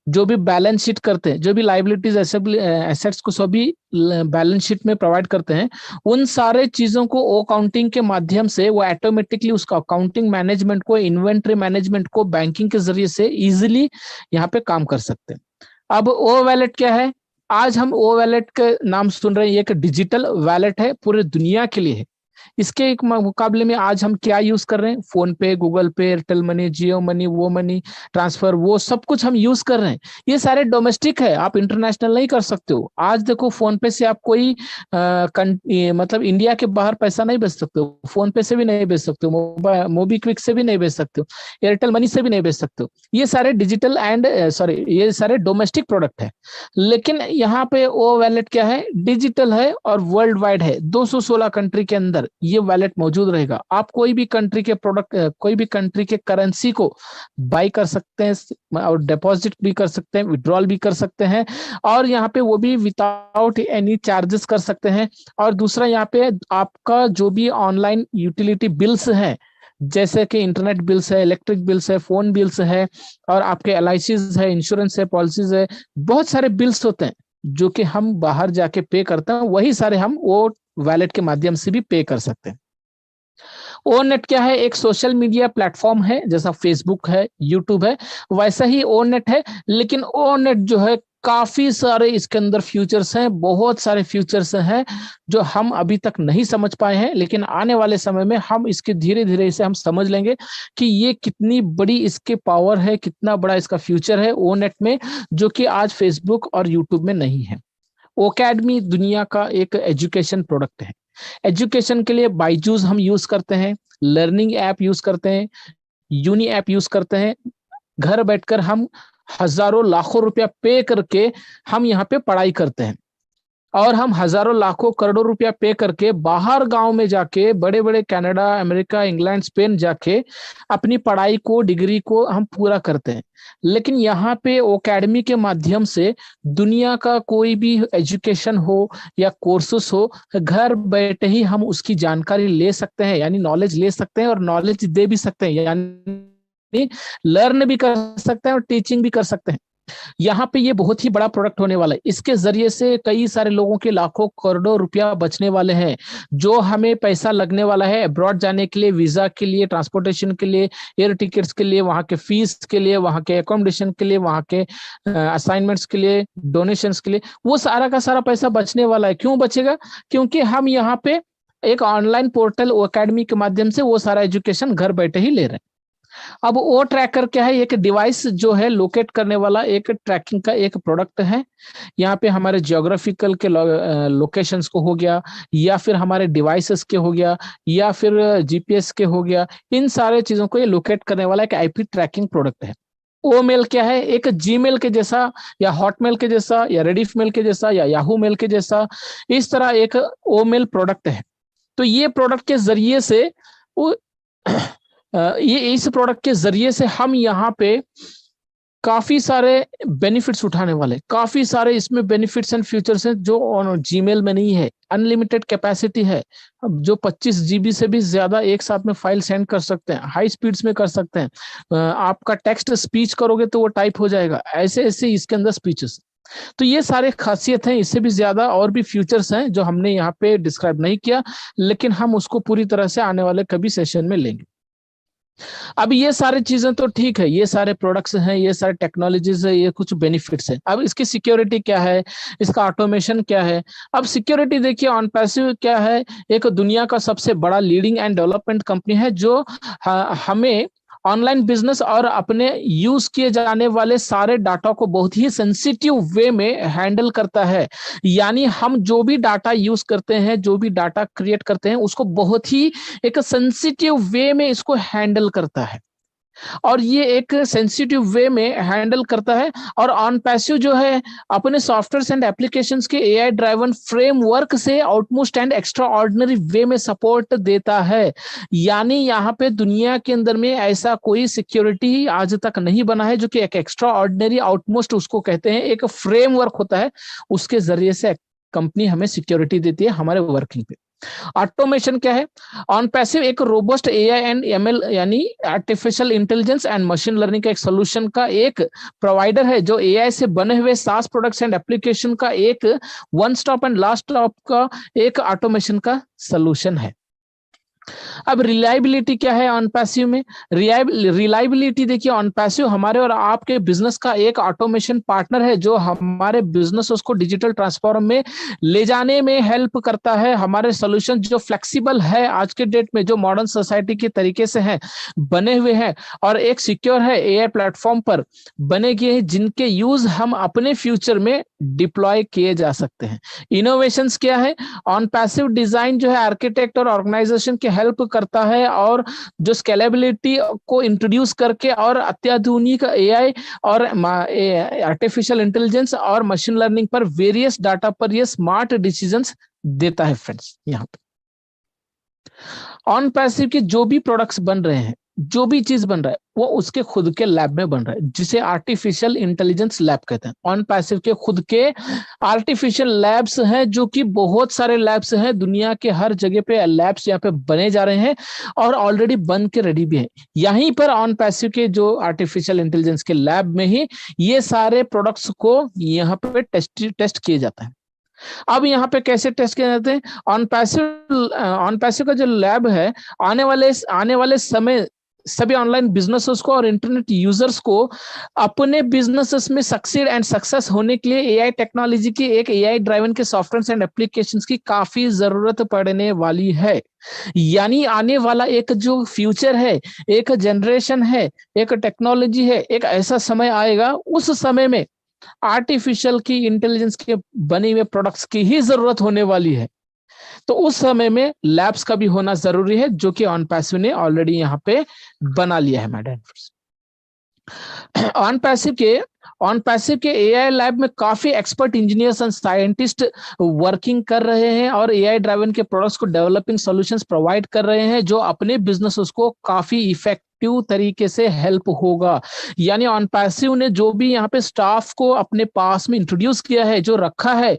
जो भी बैलेंस शीट करते हैं, जो भी लाइबिलिटीज एसेट्स को सभी बैलेंस शीट में प्रोवाइड करते हैं, उन सारे चीजों को ओ काउंटिंग के माध्यम से वो ऑटोमेटिकली उसका अकाउंटिंग मैनेजमेंट को, इन्वेंट्री मैनेजमेंट को बैंकिंग के जरिए से इजिली यहाँ पे काम कर सकते हैं। अब ओ वैलेट क्या है? आज हम ओ वैलेट के नाम सुन रहे हैं, ये एक डिजिटल वैलेट है, पूरे दुनिया के लिए है। इसके एक मुकाबले में आज हम क्या यूज कर रहे हैं? फोन पे, गूगल पे, एयरटेल मनी, जियो मनी, वो मनी ट्रांसफर, वो सब कुछ हम यूज कर रहे हैं। ये सारे डोमेस्टिक है, आप इंटरनेशनल नहीं कर सकते हो। आज देखो फोन पे से आप कोई मतलब इंडिया के बाहर पैसा नहीं भेज सकते हो, फोन पे से भी नहीं भेज सकते हो, मोबीक्विक से भी नहीं भेज सकते हो, एयरटेल मनी से भी नहीं भेज सकते हो। ये सारे डिजिटल एंड सॉरी ये सारे डोमेस्टिक प्रोडक्ट है। लेकिन यहाँ पे ओ वैलेट क्या है? डिजिटल है और वर्ल्ड वाइड है। 216 कंट्री के अंदर ये वैलेट मौजूद रहेगा। आप कोई भी कंट्री के प्रोडक्ट, कोई भी कंट्री के करेंसी को बाई कर सकते हैं और डिपॉजिट भी कर सकते हैं, विड्रॉल भी कर सकते हैं, और यहाँ पे वो भी विदाउट एनी चार्जेस कर सकते हैं। और दूसरा यहाँ पे आपका जो भी ऑनलाइन यूटिलिटी बिल्स है, जैसे कि इंटरनेट बिल्स है, इलेक्ट्रिक बिल्स है, फोन बिल्स है, और आपके LICs है, इंश्योरेंस है, पॉलिसीज है, बहुत सारे बिल्स होते हैं जो कि हम बाहर जाके पे करते हैं, वही सारे हम वो वैलेट के माध्यम से भी पे कर सकते हैं। ओनेट क्या है? एक सोशल मीडिया प्लेटफॉर्म है, जैसा फेसबुक है, यूट्यूब है, वैसा ही ओनेट है। लेकिन ओनेट जो है काफी सारे इसके अंदर फ्यूचर्स हैं, बहुत सारे फ्यूचर्स हैं जो हम अभी तक नहीं समझ पाए हैं, लेकिन आने वाले समय में हम इसके धीरे धीरे इसे हम समझ लेंगे कि ये कितनी बड़ी इसके पावर है, कितना बड़ा इसका फ्यूचर है ओनेट में, जो कि आज फेसबुक और यूट्यूब में नहीं है। ओकेडमी दुनिया का एक एजुकेशन प्रोडक्ट है। एजुकेशन के लिए बायजूस हम यूज करते हैं, लर्निंग ऐप यूज करते हैं, यूनी ऐप यूज करते हैं। घर बैठकर हम हजारों लाखों रुपया पे करके हम यहाँ पे पढ़ाई करते हैं, और हम हजारों लाखों करोड़ों रुपया पे करके बाहर गांव में जाके, बड़े बड़े कनाडा, अमेरिका, इंग्लैंड, स्पेन जाके अपनी पढ़ाई को, डिग्री को हम पूरा करते हैं। लेकिन यहाँ पे ओकेडमी के माध्यम से दुनिया का कोई भी एजुकेशन हो या कोर्सेस हो, घर बैठे ही हम उसकी जानकारी ले सकते हैं, यानी नॉलेज ले सकते हैं और नॉलेज दे भी सकते हैं, यानी लर्न भी कर सकते हैं और टीचिंग भी कर सकते हैं। यहाँ पे ये बहुत ही बड़ा प्रोडक्ट होने वाला है। इसके जरिए से कई सारे लोगों के लाखों करोड़ों रुपया बचने वाले हैं। जो हमें पैसा लगने वाला है अब्रॉड जाने के लिए, वीजा के लिए, ट्रांसपोर्टेशन के लिए, एयर टिकट्स के लिए, वहां के फीस के लिए, वहां के अकोमोडेशन के लिए, वहां के असाइनमेंट्स के लिए, डोनेशंस के लिए, वो सारा का सारा पैसा बचने वाला है। क्यों बचेगा? क्योंकि हम यहाँ पे एक ऑनलाइन पोर्टल एकेडमी के माध्यम से वो सारा एजुकेशन घर बैठे ही ले रहे हैं। अब वो ट्रैकर क्या है? एक डिवाइस जो है लोकेट करने वाला एक ट्रैकिंग का एक प्रोडक्ट है। यहाँ पे हमारे जियोग्राफिकल के लोकेशंस को हो गया, या फिर हमारे डिवाइसेस के हो गया, या फिर GPS के हो गया, इन सारे चीजों को ये लोकेट करने वाला एक IP ट्रैकिंग प्रोडक्ट है। ओ मेल क्या है? एक जीमेल के जैसा, या हॉटमेल के जैसा, या रेडिफ मेल के जैसा, या याहू मेल के जैसा, इस तरह एक ओ मेल प्रोडक्ट है। तो ये प्रोडक्ट के जरिए से वो ये इस प्रोडक्ट के जरिए से हम यहाँ पे काफी सारे बेनिफिट्स उठाने वाले, काफी सारे इसमें बेनिफिट्स एंड फीचर्स हैं जो जीमेल में नहीं है। अनलिमिटेड कैपेसिटी है, जो 25 GB से भी ज्यादा एक साथ में फाइल सेंड कर सकते हैं, हाई स्पीड्स में कर सकते हैं। आपका टेक्स्ट स्पीच करोगे तो वो टाइप हो जाएगा, ऐसे ऐसे इसके अंदर स्पीचेस। तो ये सारे खासियत हैं, इससे भी ज्यादा और भी फ्यूचर्स हैं जो हमने यहाँ पे डिस्क्राइब नहीं किया, लेकिन हम उसको पूरी तरह से आने वाले कभी सेशन में लेंगे। अब ये सारी चीजें तो ठीक है, ये सारे प्रोडक्ट्स हैं, ये सारे टेक्नोलॉजीज है, ये कुछ बेनिफिट्स है। अब इसकी सिक्योरिटी क्या है, इसका ऑटोमेशन क्या है? अब सिक्योरिटी देखिए, ऑन पैसिव क्या है? एक दुनिया का सबसे बड़ा लीडिंग एंड डेवलपमेंट कंपनी है जो हमें ऑनलाइन बिजनेस और अपने यूज किए जाने वाले सारे डाटा को बहुत ही सेंसिटिव वे में हैंडल करता है। यानी हम जो भी डाटा यूज करते हैं, जो भी डाटा क्रिएट करते हैं, उसको बहुत ही एक सेंसिटिव वे में इसको हैंडल करता है, और ये एक सेंसिटिव वे में हैंडल करता है। और ऑन पैसिव जो है अपने सॉफ्टवेयर एंड एप्लीकेशंस के AI ड्राइवन फ्रेमवर्क से आउटमोस्ट एंड एक्स्ट्रा ऑर्डिनरी वे में सपोर्ट देता है। यानी यहाँ पे दुनिया के अंदर में ऐसा कोई सिक्योरिटी आज तक नहीं बना है जो कि एक एक्स्ट्रा ऑर्डिनरी, आउटमोस्ट उसको कहते हैं, एक फ्रेमवर्क होता है, उसके जरिए से कंपनी हमें सिक्योरिटी देती है हमारे वर्किंग पे। ऑटोमेशन क्या है? ऑन पैसिव एक रोबस्ट एआई एंड एमएल यानी artificial intelligence and machine learning का एक सोल्यूशन का एक प्रोवाइडर है, जो एआई से बने हुए सास प्रोडक्ट्स एंड एप्लीकेशन का एक one stop and last stop का एक ऑटोमेशन का सोल्यूशन है। अब रिलायबिलिटी क्या है ऑन पैसिव में? रिलायबिलिटी देखिए, ऑन पैसिव हमारे और आपके बिजनेस का एक ऑटोमेशन पार्टनर है, जो हमारे बिजनेस उसको डिजिटल ट्रांसफॉर्म में ले जाने में हेल्प करता है। हमारे सोल्यूशन जो फ्लेक्सिबल है आज के डेट में, जो मॉडर्न सोसाइटी के तरीके से हैं, बने हुए हैं और एक सिक्योर है, एआई प्लेटफॉर्म पर बने गए हैं, जिनके यूज हम अपने फ्यूचर में डिप्लॉय किए जा सकते हैं। इनोवेशंस क्या है? ऑन पैसिव डिजाइन जो है आर्किटेक्ट और ऑर्गेनाइजेशन के हेल्प करता है, और जो स्केलेबिलिटी को इंट्रोड्यूस करके और अत्याधुनिक एआई और आर्टिफिशियल इंटेलिजेंस और मशीन लर्निंग पर वेरियस डाटा पर ये स्मार्ट डिसीजंस देता है। फ्रेंड्स, यहाँ पे ऑन पैसिव के जो भी प्रोडक्ट्स बन रहे हैं, जो भी चीज बन रहा है, वो उसके खुद के लैब में बन रहा है, जिसे आर्टिफिशियल इंटेलिजेंस लैब कहते हैं। ऑन पैसिव के खुद के आर्टिफिशियल लैब्स हैं, जो कि बहुत सारे लैब्स हैं, दुनिया के हर जगह पे लैब्स यहाँ पे बने जा रहे हैं और ऑलरेडी बन के रेडी भी हैं। यहीं पर ऑन पैसिव के जो आर्टिफिशियल इंटेलिजेंस के लैब में ही ये सारे प्रोडक्ट्स को यहाँ पे टेस्ट किए जाते हैं। अब यहाँ पे कैसे टेस्ट किए जाते हैं? ऑन पैसिव का जो लैब है, आने वाले समय सभी ऑनलाइन बिजनेसेस को और इंटरनेट यूजर्स को अपने बिजनेसेस में सक्सीड एंड सक्सेस होने के लिए एआई टेक्नोलॉजी की, एक एआई ड्राइवन के सॉफ्टवेयर एंड एप्लीकेशंस की काफी जरूरत पड़ने वाली है। यानी आने वाला एक जो फ्यूचर है, एक जनरेशन है, एक टेक्नोलॉजी है, एक ऐसा समय आएगा, उस समय में आर्टिफिशियल की इंटेलिजेंस के बने हुए प्रोडक्ट्स की ही जरूरत होने वाली है। तो उस समय में लैब्स का भी होना जरूरी है, जो कि ऑन पैसिव ने ऑलरेडी यहाँ पे बना लिया है। मैडम, ऑन पैसिव के एआई लैब में काफी expert engineers and scientist working कर रहे हैं और एआई ड्राइवन के प्रोडक्ट्स को डेवलपिंग सॉल्यूशंस प्रोवाइड कर रहे हैं, जो अपने बिजनेस को काफी इफेक्टिव तरीके से हेल्प होगा। यानी ऑन पैसिव ने जो भी यहाँ पे स्टाफ को अपने पास में इंट्रोड्यूस किया है, जो रखा है,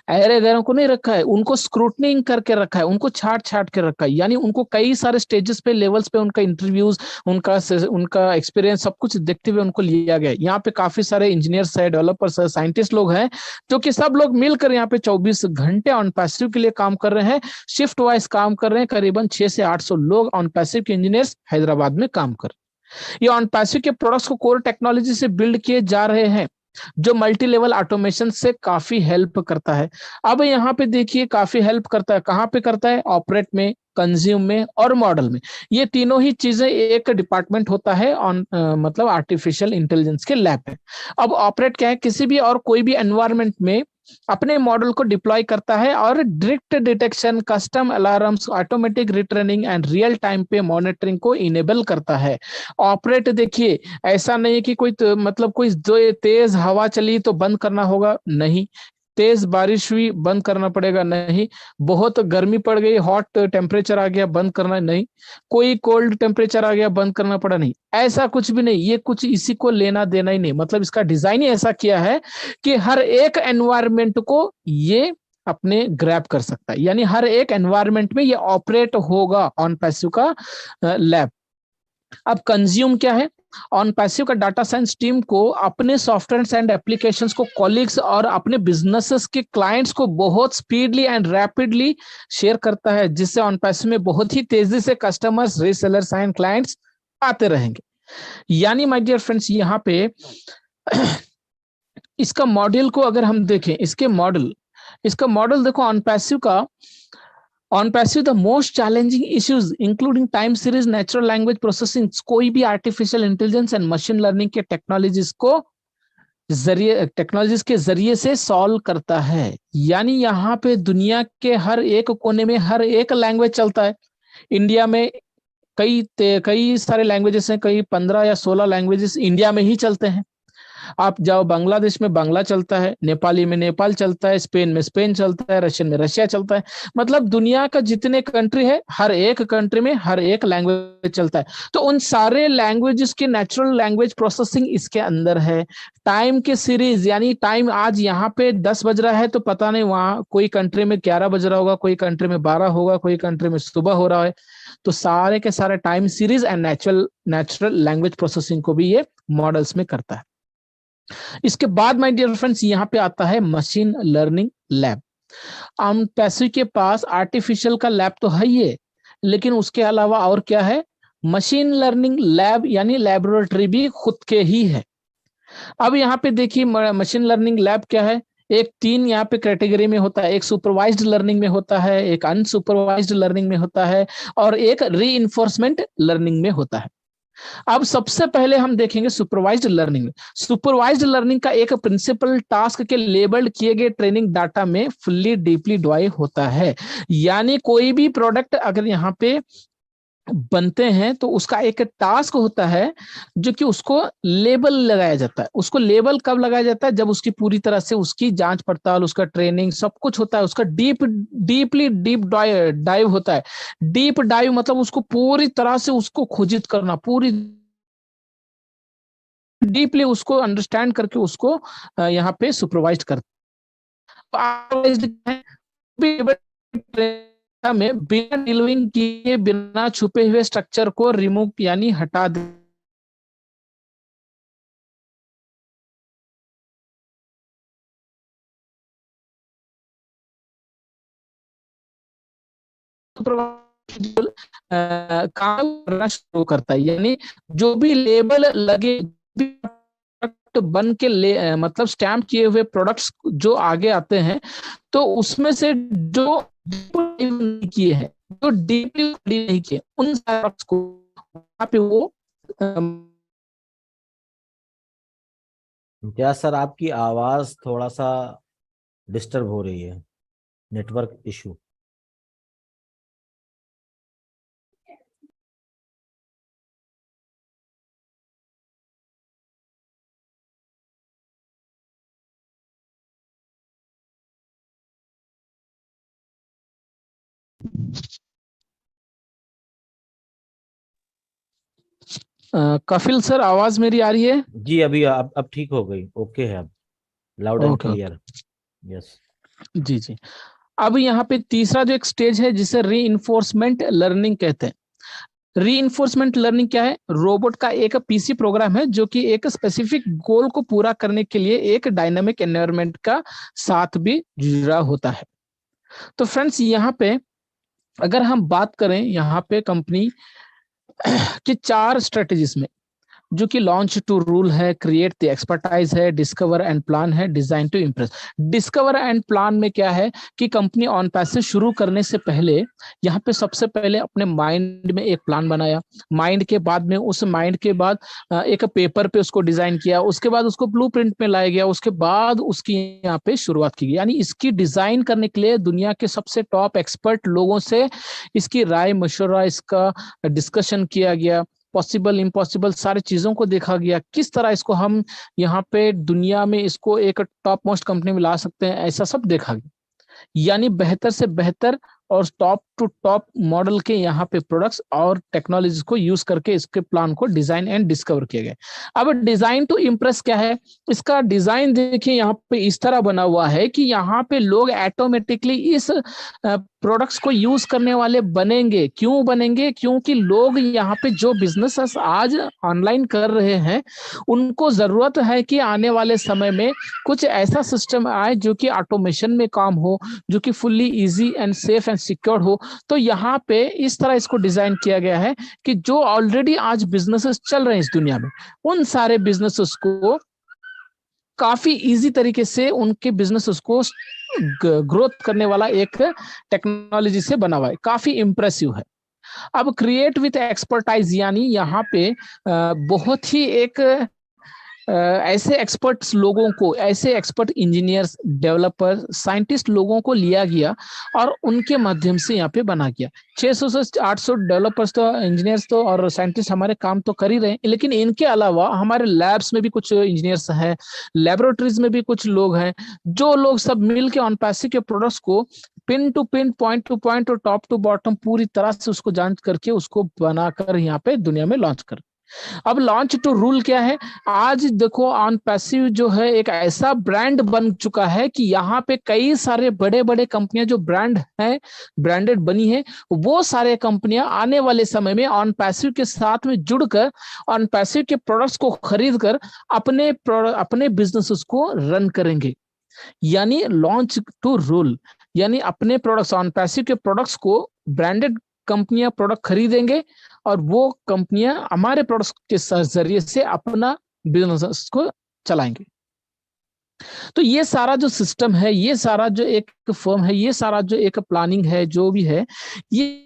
अरे गैरों को नहीं रखा है, उनको स्क्रूटनिंग करके रखा है, उनको छाट के रखा है। यानी उनको कई सारे स्टेजेस पे, लेवल्स पे उनका इंटरव्यूज, उनका एक्सपीरियंस सब कुछ देखते हुए उनको लिया गया। यहाँ पे काफी सारे इंजीनियर्स है, डेवलपर्स है, साइंटिस्ट लोग हैं, जो कि सब लोग मिलकर यहाँ पे 24 घंटे ऑन पैसिव के लिए काम कर रहे हैं। शिफ्ट वाइज काम कर रहे हैं। करीबन 600 से 800 लोग ऑन पैसिव के इंजीनियर्स हैदराबाद में काम कर। ये ऑन पैसिव के प्रोडक्ट्स को कोर टेक्नोलॉजी से बिल्ड किए जा रहे हैं, जो मल्टी लेवल ऑटोमेशन से काफी हेल्प करता है। अब यहाँ पे देखिए, काफी हेल्प करता है। कहाँ पे करता है? ऑपरेट में, कंज्यूम में और मॉडल में। ये तीनों ही चीजें एक डिपार्टमेंट होता है ऑन मतलब आर्टिफिशियल इंटेलिजेंस के लैब में। अब ऑपरेट क्या है? किसी भी और कोई भी एनवायरनमेंट में अपने मॉडल को डिप्लॉय करता है और direct detection, custom alarms, automatic retraining and real time पे मॉनिटरिंग को इनेबल करता है। ऑपरेट देखिए, ऐसा नहीं है कि कोई मतलब कोई तेज हवा चली तो बंद करना होगा, नहीं। तेज बारिश हुई, बंद करना पड़ेगा, नहीं। बहुत गर्मी पड़ गई, हॉट टेम्परेचर आ गया, बंद करना, नहीं। कोई कोल्ड टेम्परेचर आ गया, बंद करना पड़ा, नहीं। ऐसा कुछ भी नहीं। ये कुछ इसी को लेना देना ही नहीं। मतलब इसका डिजाइन ही ऐसा किया है कि हर एक एनवायरनमेंट को ये अपने ग्रैब कर सकता है। यानी हर एक एनवायरनमेंट में ये ऑपरेट होगा ऑन पैसिव का लैब। अब कंज्यूम क्या है? ऑन पैसिव का डाटा साइंस टीम को अपने सॉफ्टवेयर एंड एप्लीकेशंस को कॉलीग्स और अपने बिजनेसेस के क्लाइंट्स को बहुत स्पीडली एंड रैपिडली शेयर करता है, जिससे ऑन पैसिव में बहुत ही तेजी से कस्टमर्स, रीसेलर्स एंड क्लाइंट्स आते रहेंगे। यानी माय डियर फ्रेंड्स, यहाँ पे इसका मॉडल को अगर हम देखें, इसका मॉडल देखो, on passive the most challenging issues including time series, natural language processing, कोई भी artificial intelligence and machine learning के टेक्नोलॉजीज के जरिए से सॉल्व करता है। यानी यहाँ पे दुनिया के हर एक कोने में हर एक लैंग्वेज चलता है। इंडिया में कई सारे लैंग्वेजेस हैं, कई 15 या 16 लैंग्वेजेस इंडिया में ही चलते हैं। आप जाओ बांग्लादेश में बांग्ला चलता है, नेपाली में नेपाल चलता है, स्पेन में स्पेन चलता है, रशियन में रशिया चलता है। मतलब दुनिया का जितने कंट्री है, हर एक कंट्री में हर एक लैंग्वेज चलता है। तो उन सारे लैंग्वेजेस की नेचुरल लैंग्वेज प्रोसेसिंग इसके अंदर है। टाइम के सीरीज, यानी टाइम आज यहाँ पे 10 बज रहा है तो पता नहीं वहां कोई कंट्री में 11 बज रहा होगा, कोई कंट्री में 12 होगा, कोई कंट्री में सुबह हो रहा है। तो सारे के सारे time series and natural language processing को भी ये मॉडल्स में करता है। इसके बाद माय डियर फ्रेंड्स यहाँ पे आता है मशीन लर्निंग लैब। हम पैसे के पास आर्टिफिशियल का लैब तो है ही है, लेकिन उसके अलावा और क्या है, मशीन लर्निंग लैब यानी लैबोरेटरी भी खुद के ही है। अब यहाँ पे देखिए मशीन लर्निंग लैब क्या है। एक तीन यहाँ पे कैटेगरी में होता है, एक सुपरवाइज्ड लर्निंग में होता है, एक अनसुपरवाइज्ड लर्निंग में होता है, और एक री लर्निंग में होता है। अब सबसे पहले हम देखेंगे सुपरवाइज्ड लर्निंग। सुपरवाइज्ड लर्निंग का एक प्रिंसिपल टास्क के लेबल्ड किए गए ट्रेनिंग डाटा में फुल्ली डीपली ड्राइव होता है। यानी कोई भी प्रोडक्ट अगर यहाँ पे बनते हैं तो उसका एक टास्क होता है जो कि उसको लेबल लगाया जाता है। उसको लेबल कब लगाया जाता है, जब उसकी पूरी तरह से उसकी जांच पड़ताल, उसका ट्रेनिंग सब कुछ होता है, उसका डीप डाइव होता है। डीप डाइव मतलब उसको पूरी तरह से उसको खोजित करना, पूरी डीपली उसको अंडरस्टैंड करके उसको यहाँ पे सुपरवाइज करता में बिना डिलीविंग किए, बिना छुपे हुए स्ट्रक्चर को रिमूव यानी हटा दे। काम करना शुरू करता है, यानी जो भी लेबल लगे बन के मतलब स्टैम्प किए हुए प्रोडक्ट्स जो आगे आते हैं, तो उसमें से जो किए हैं, जो डीपली नहीं किए, उन प्रोडक्ट्स को वहां पे वो क्या सर आपकी आवाज थोड़ा सा डिस्टर्ब हो रही है, नेटवर्क इशू। कपिल सर, आवाज मेरी आ रही है? जी अभी अब ठीक हो गई, ओके है अब, loud and okay okay, clear. Yes. जी जी। अब यहाँ पे तीसरा जो एक स्टेज है जिसे री लर्निंग कहते हैं। री लर्निंग क्या है? रोबोट का एक पीसी प्रोग्राम है जो कि एक स्पेसिफिक गोल को पूरा करने के लिए एक डायनामिक एनवायरनमेंट का साथ भी जुड़ा होता है। तो फ्रेंड्स यहाँ पे अगर हम बात करें यहाँ पे कंपनी की चार स्ट्रेटेजीज में, जो कि लॉन्च टू रूल है, क्रिएट द एक्सपर्टाइज है, डिस्कवर एंड प्लान है, design to impress. Discover and plan में क्या है कि कंपनी ऑन पैसे शुरू करने से पहले यहाँ पे सबसे पहले अपने माइंड में एक प्लान बनाया। माइंड के बाद में उस माइंड के बाद एक पेपर पे उसको डिजाइन किया, उसके बाद उसको ब्लूप्रिंट में लाया गया, उसके बाद उसकी यहाँ पे शुरुआत की गई। यानी इसकी डिजाइन करने के लिए दुनिया के सबसे टॉप एक्सपर्ट लोगों से इसकी राय मशवरा, इसका डिस्कशन किया गया। पॉसिबल इम्पॉसिबल सारी चीजों को देखा गया, किस तरह इसको हम यहाँ पे दुनिया में इसको एक टॉप मोस्ट कंपनी में ला सकते हैं, ऐसा सब देखा गया। यानी बेहतर से बेहतर और टॉप टू टॉप मॉडल के यहाँ पे प्रोडक्ट्स और टेक्नोलॉजीज को यूज करके इसके प्लान को डिजाइन एंड डिस्कवर किया गया। अब डिजाइन टू इम्प्रेस क्या है? इसका डिजाइन देखिए यहाँ पे इस तरह बना हुआ है कि यहाँ पे लोग ऑटोमेटिकली इस प्रोडक्ट्स को यूज करने वाले बनेंगे। क्यों बनेंगे? क्योंकि लोग यहाँ पे जो बिजनेस आज ऑनलाइन कर रहे हैं, उनको जरूरत है कि आने वाले समय में कुछ ऐसा सिस्टम आए जो कि ऑटोमेशन में काम हो, जो कि fully easy and safe and secure हो। तो यहाँ पे इस तरह इसको डिजाइन किया गया है कि जो ऑलरेडी आज बिजनेसेस चल रहे हैं इस दुनिया में, उन सारे बिजनेसेस को काफी इजी तरीके से उनके बिजनेसेस को ग्रोथ करने वाला एक टेक्नोलॉजी से बना हुआ है, काफी इंप्रेसिव है। अब क्रिएट विथ एक्सपर्टाइज, यानी यहाँ पे बहुत ही एक ऐसे एक्सपर्ट्स लोगों को, ऐसे एक्सपर्ट इंजीनियर्स, डेवलपर, साइंटिस्ट लोगों को लिया गया और उनके माध्यम से यहाँ पे बना गया। 600 से 800 डेवलपर्स तो, इंजीनियर्स तो और साइंटिस्ट हमारे काम तो कर ही रहे हैं, लेकिन इनके अलावा हमारे लैब्स में भी कुछ इंजीनियर्स हैं, लेबोरेटरीज में भी कुछ लोग हैं, जो लोग सब मिलके OnPassive के प्रोडक्ट्स को pin to pin, point to point और टॉप टू बॉटम पूरी तरह से उसको जांच करके उसको बनाकर यहाँ पे दुनिया में लॉन्च कर। अब लॉन्च टू रूल क्या है? आज देखो OnPassive जो है एक ऐसा ब्रांड बन चुका है कि यहाँ पे कई सारे बड़े बड़े कंपनियां जो ब्रांड है, ब्रांडेड बनी है, वो सारे कंपनियां आने वाले समय में OnPassive के साथ में जुड़कर OnPassive के प्रोडक्ट्स को खरीद कर अपने बिजनेस को रन करेंगे। यानी लॉन्च टू रूल, यानी अपने प्रोडक्ट्स, OnPassive के प्रोडक्ट्स को ब्रांडेड कंपनियां प्रोडक्ट खरीदेंगे और वो कंपनियां हमारे प्रोडक्ट्स के जरिए से अपना बिजनेस को चलाएंगे। तो ये सारा जो सिस्टम है, ये सारा जो एक फर्म है, ये सारा जो एक प्लानिंग है, जो भी है, ये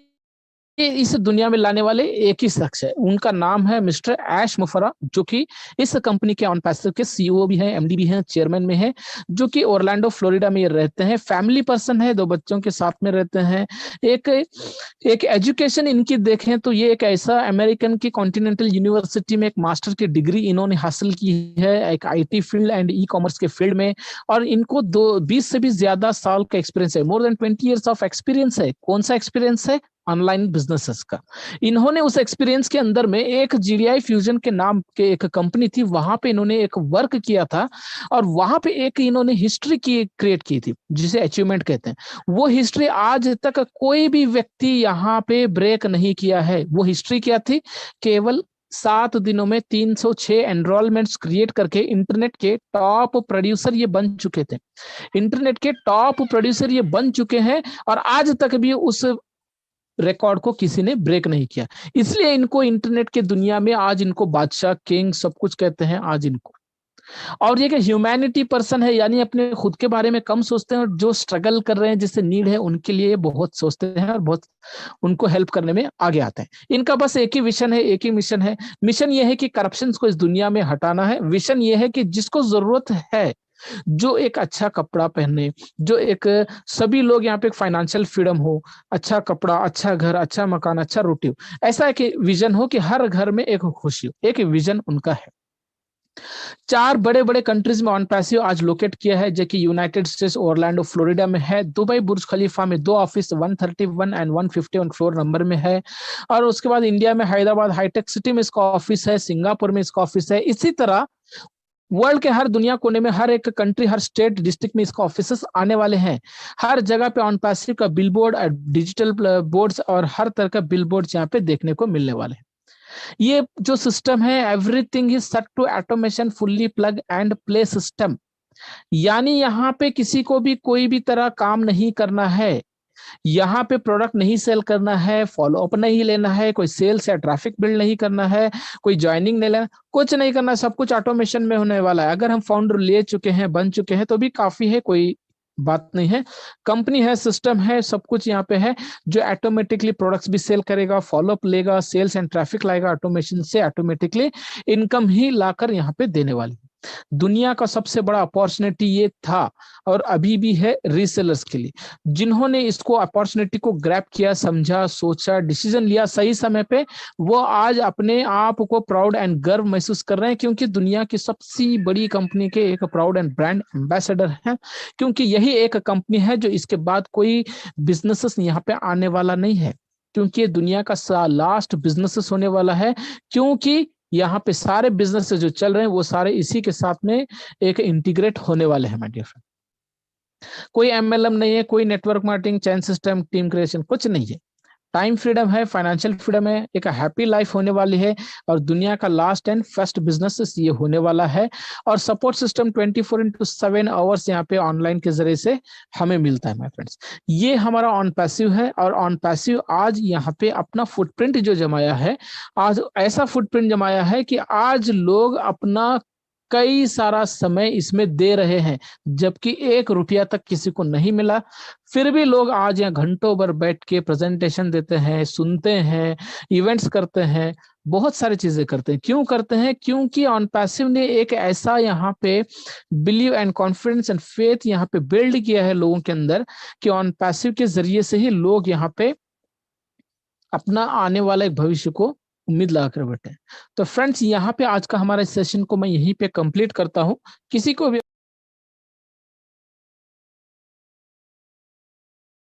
इस दुनिया में लाने वाले एक ही शख्स है। उनका नाम है मिस्टर ऐश मुफर्रा, जो कि इस कंपनी के OnPassive के CEO भी हैं, MD भी हैं, चेयरमैन में हैं, जो कि ओरलैंडो फ्लोरिडा में रहते हैं। फैमिली पर्सन है, 2 बच्चों के साथ में रहते हैं। एक एजुकेशन इनकी देखें तो ये एक ऐसा अमेरिकन की कॉन्टिनेंटल यूनिवर्सिटी में एक मास्टर की डिग्री इन्होंने हासिल की है, एक IT फील्ड एंड ई-कॉमर्स के फील्ड में, और इनको 20 से भी ज्यादा साल का एक्सपीरियंस है, more than 20 years of experience है। कौन सा एक्सपीरियंस है? ऑनलाइन बिजनेसेस का। इन्होंने उस एक्सपीरियंस के अंदर में एक GDI फ्यूजन के नाम के एक कंपनी थी, वहां पे इन्होंने एक वर्क किया था और वहां पे एक इन्होंने हिस्ट्री की क्रिएट की थी, जिसे अचीवमेंट कहते हैं। वो हिस्ट्री आज तक कोई भी व्यक्ति यहाँ पे ब्रेक नहीं किया है। वो हिस्ट्री क्या थी? केवल 7 दिनों में 306 एनरोलमेंट्स क्रिएट करके इंटरनेट के टॉप प्रोड्यूसर ये बन चुके थे। इंटरनेट के टॉप प्रोड्यूसर ये बन चुके हैं और आज तक भी उस रिकॉर्ड को किसी ने ब्रेक नहीं किया। इसलिए इनको इंटरनेट के दुनिया में आज इनको बादशाह, किंग सब कुछ कहते हैं आज इनको। और ये कि ह्यूमैनिटी पर्सन है, यानी अपने खुद के बारे में कम सोचते हैं और जो स्ट्रगल कर रहे हैं, जिससे नीड है, उनके लिए बहुत सोचते हैं और बहुत उनको हेल्प करने में आगे आते हैं। इनका बस एक ही विजन है, एक ही मिशन है। मिशन ये है कि करप्शन को इस दुनिया में हटाना है। विजन ये है कि जिसको जरूरत है, जो एक अच्छा कपड़ा पहने, जो एक सभी लोग यहाँ पे एक फाइनेंशियल फ्रीडम हो, अच्छा कपड़ा, अच्छा घर, अच्छा मकान, अच्छा रोटी हो, ऐसा एक विजन हो कि हर घर में एक खुशी हो, एक विजन उनका है। 4 बड़े बड़े कंट्रीज में OnPassive आज लोकेट किया है, जो कि यूनाइटेड स्टेट्स ओरलैंडो फ्लोरिडा में है, दुबई बुर्ज खलीफा में 2 ऑफिस 131 एंड 151 फ्लोर नंबर में है, और उसके बाद इंडिया में हैदराबाद हाईटेक सिटी में इसका ऑफिस है, सिंगापुर में इसका ऑफिस है। इसी तरह वर्ल्ड के हर दुनिया कोने में, हर एक कंट्री, हर स्टेट, डिस्ट्रिक्ट में इसका ऑफिसेस आने वाले हैं। हर जगह पे OnPassive का बिलबोर्ड, डिजिटल बोर्ड्स और हर तरह का बिलबोर्ड्स यहाँ पे देखने को मिलने वाले हैं। ये जो सिस्टम है, everything is set to automation, fully plug and play system. यानी यहाँ पे किसी को भी कोई भी तरह काम नहीं करना है, यहाँ पे प्रोडक्ट नहीं सेल करना है, फॉलो अप नहीं लेना है, कोई सेल्स या ट्रैफिक बिल्ड नहीं करना है, कोई ज्वाइनिंग नहीं लेना, कुछ नहीं करना, सब कुछ ऑटोमेशन में होने वाला है। अगर हम फाउंडर ले चुके हैं, बन चुके हैं, तो भी काफी है, कोई बात नहीं है। कंपनी है, सिस्टम है, सब कुछ यहाँ पे है, जो ऑटोमेटिकली प्रोडक्ट्स भी सेल करेगा, फॉलो अप लेगा, सेल्स एंड ट्रैफिक लाएगा, ऑटोमेशन से ऑटोमेटिकली इनकम ही लाकर यहाँ पे देने वाली। दुनिया का सबसे बड़ा अपॉर्चुनिटी ये था और अभी भी है रीसेलर्स के लिए, जिन्होंने इसको अपॉर्चुनिटी को ग्रैब किया, समझा, सोचा, डिसीजन लिया सही समय पे, वो आज अपने आप को प्राउड एंड गर्व महसूस कर रहे हैं, क्योंकि दुनिया की सबसे बड़ी कंपनी के एक प्राउड एंड ब्रांड एम्बेसडर हैं। क्योंकि यही एक कंपनी है जो इसके बाद कोई बिजनेसेस यहाँ पे आने वाला नहीं है, क्योंकि ये दुनिया का लास्ट बिजनेसेस होने वाला है। क्योंकि यहाँ पे सारे बिजनेस जो चल रहे हैं वो सारे इसी के साथ में एक इंटीग्रेट होने वाले हैं माय डियर फ्रेंड। कोई MLM नहीं है, कोई नेटवर्क मार्केटिंग, चैन सिस्टम, टीम क्रिएशन, कुछ नहीं है। टाइम फ्रीडम है, फाइनेंशियल फ्रीडम है, एक हैप्पी लाइफ होने वाली है, और दुनिया का लास्ट एंड फर्स्ट बिजनेस ये होने वाला है। और सपोर्ट सिस्टम 24/7 आवर्स यहाँ पे ऑनलाइन के जरिए से हमें मिलता है माय फ्रेंड्स। ये हमारा OnPassive है, और OnPassive आज यहाँ पे अपना फुटप्रिंट जो जमाया है, आज ऐसा फुटप्रिंट जमाया है कि आज लोग अपना कई सारा समय इसमें दे रहे हैं, जबकि 1 रुपया तक किसी को नहीं मिला। फिर भी लोग आज यहाँ घंटों भर बैठ के प्रेजेंटेशन देते हैं, सुनते हैं, इवेंट्स करते हैं, बहुत सारी चीजें करते हैं। क्यों करते हैं? क्योंकि ऑन पैसिव ने एक ऐसा यहाँ पे believe and confidence and faith यहाँ पे बिल्ड किया है लोगों के अंदर कि ऑन पैसिव के जरिए से ही लोग यहाँ पे अपना आने वाला एक भविष्य को उम्मीद लगाकर बैठे हैं। तो फ्रेंड्स, यहाँ पे आज का हमारा सेशन को मैं यहीं पे कंप्लीट करता हूँ। किसी को भी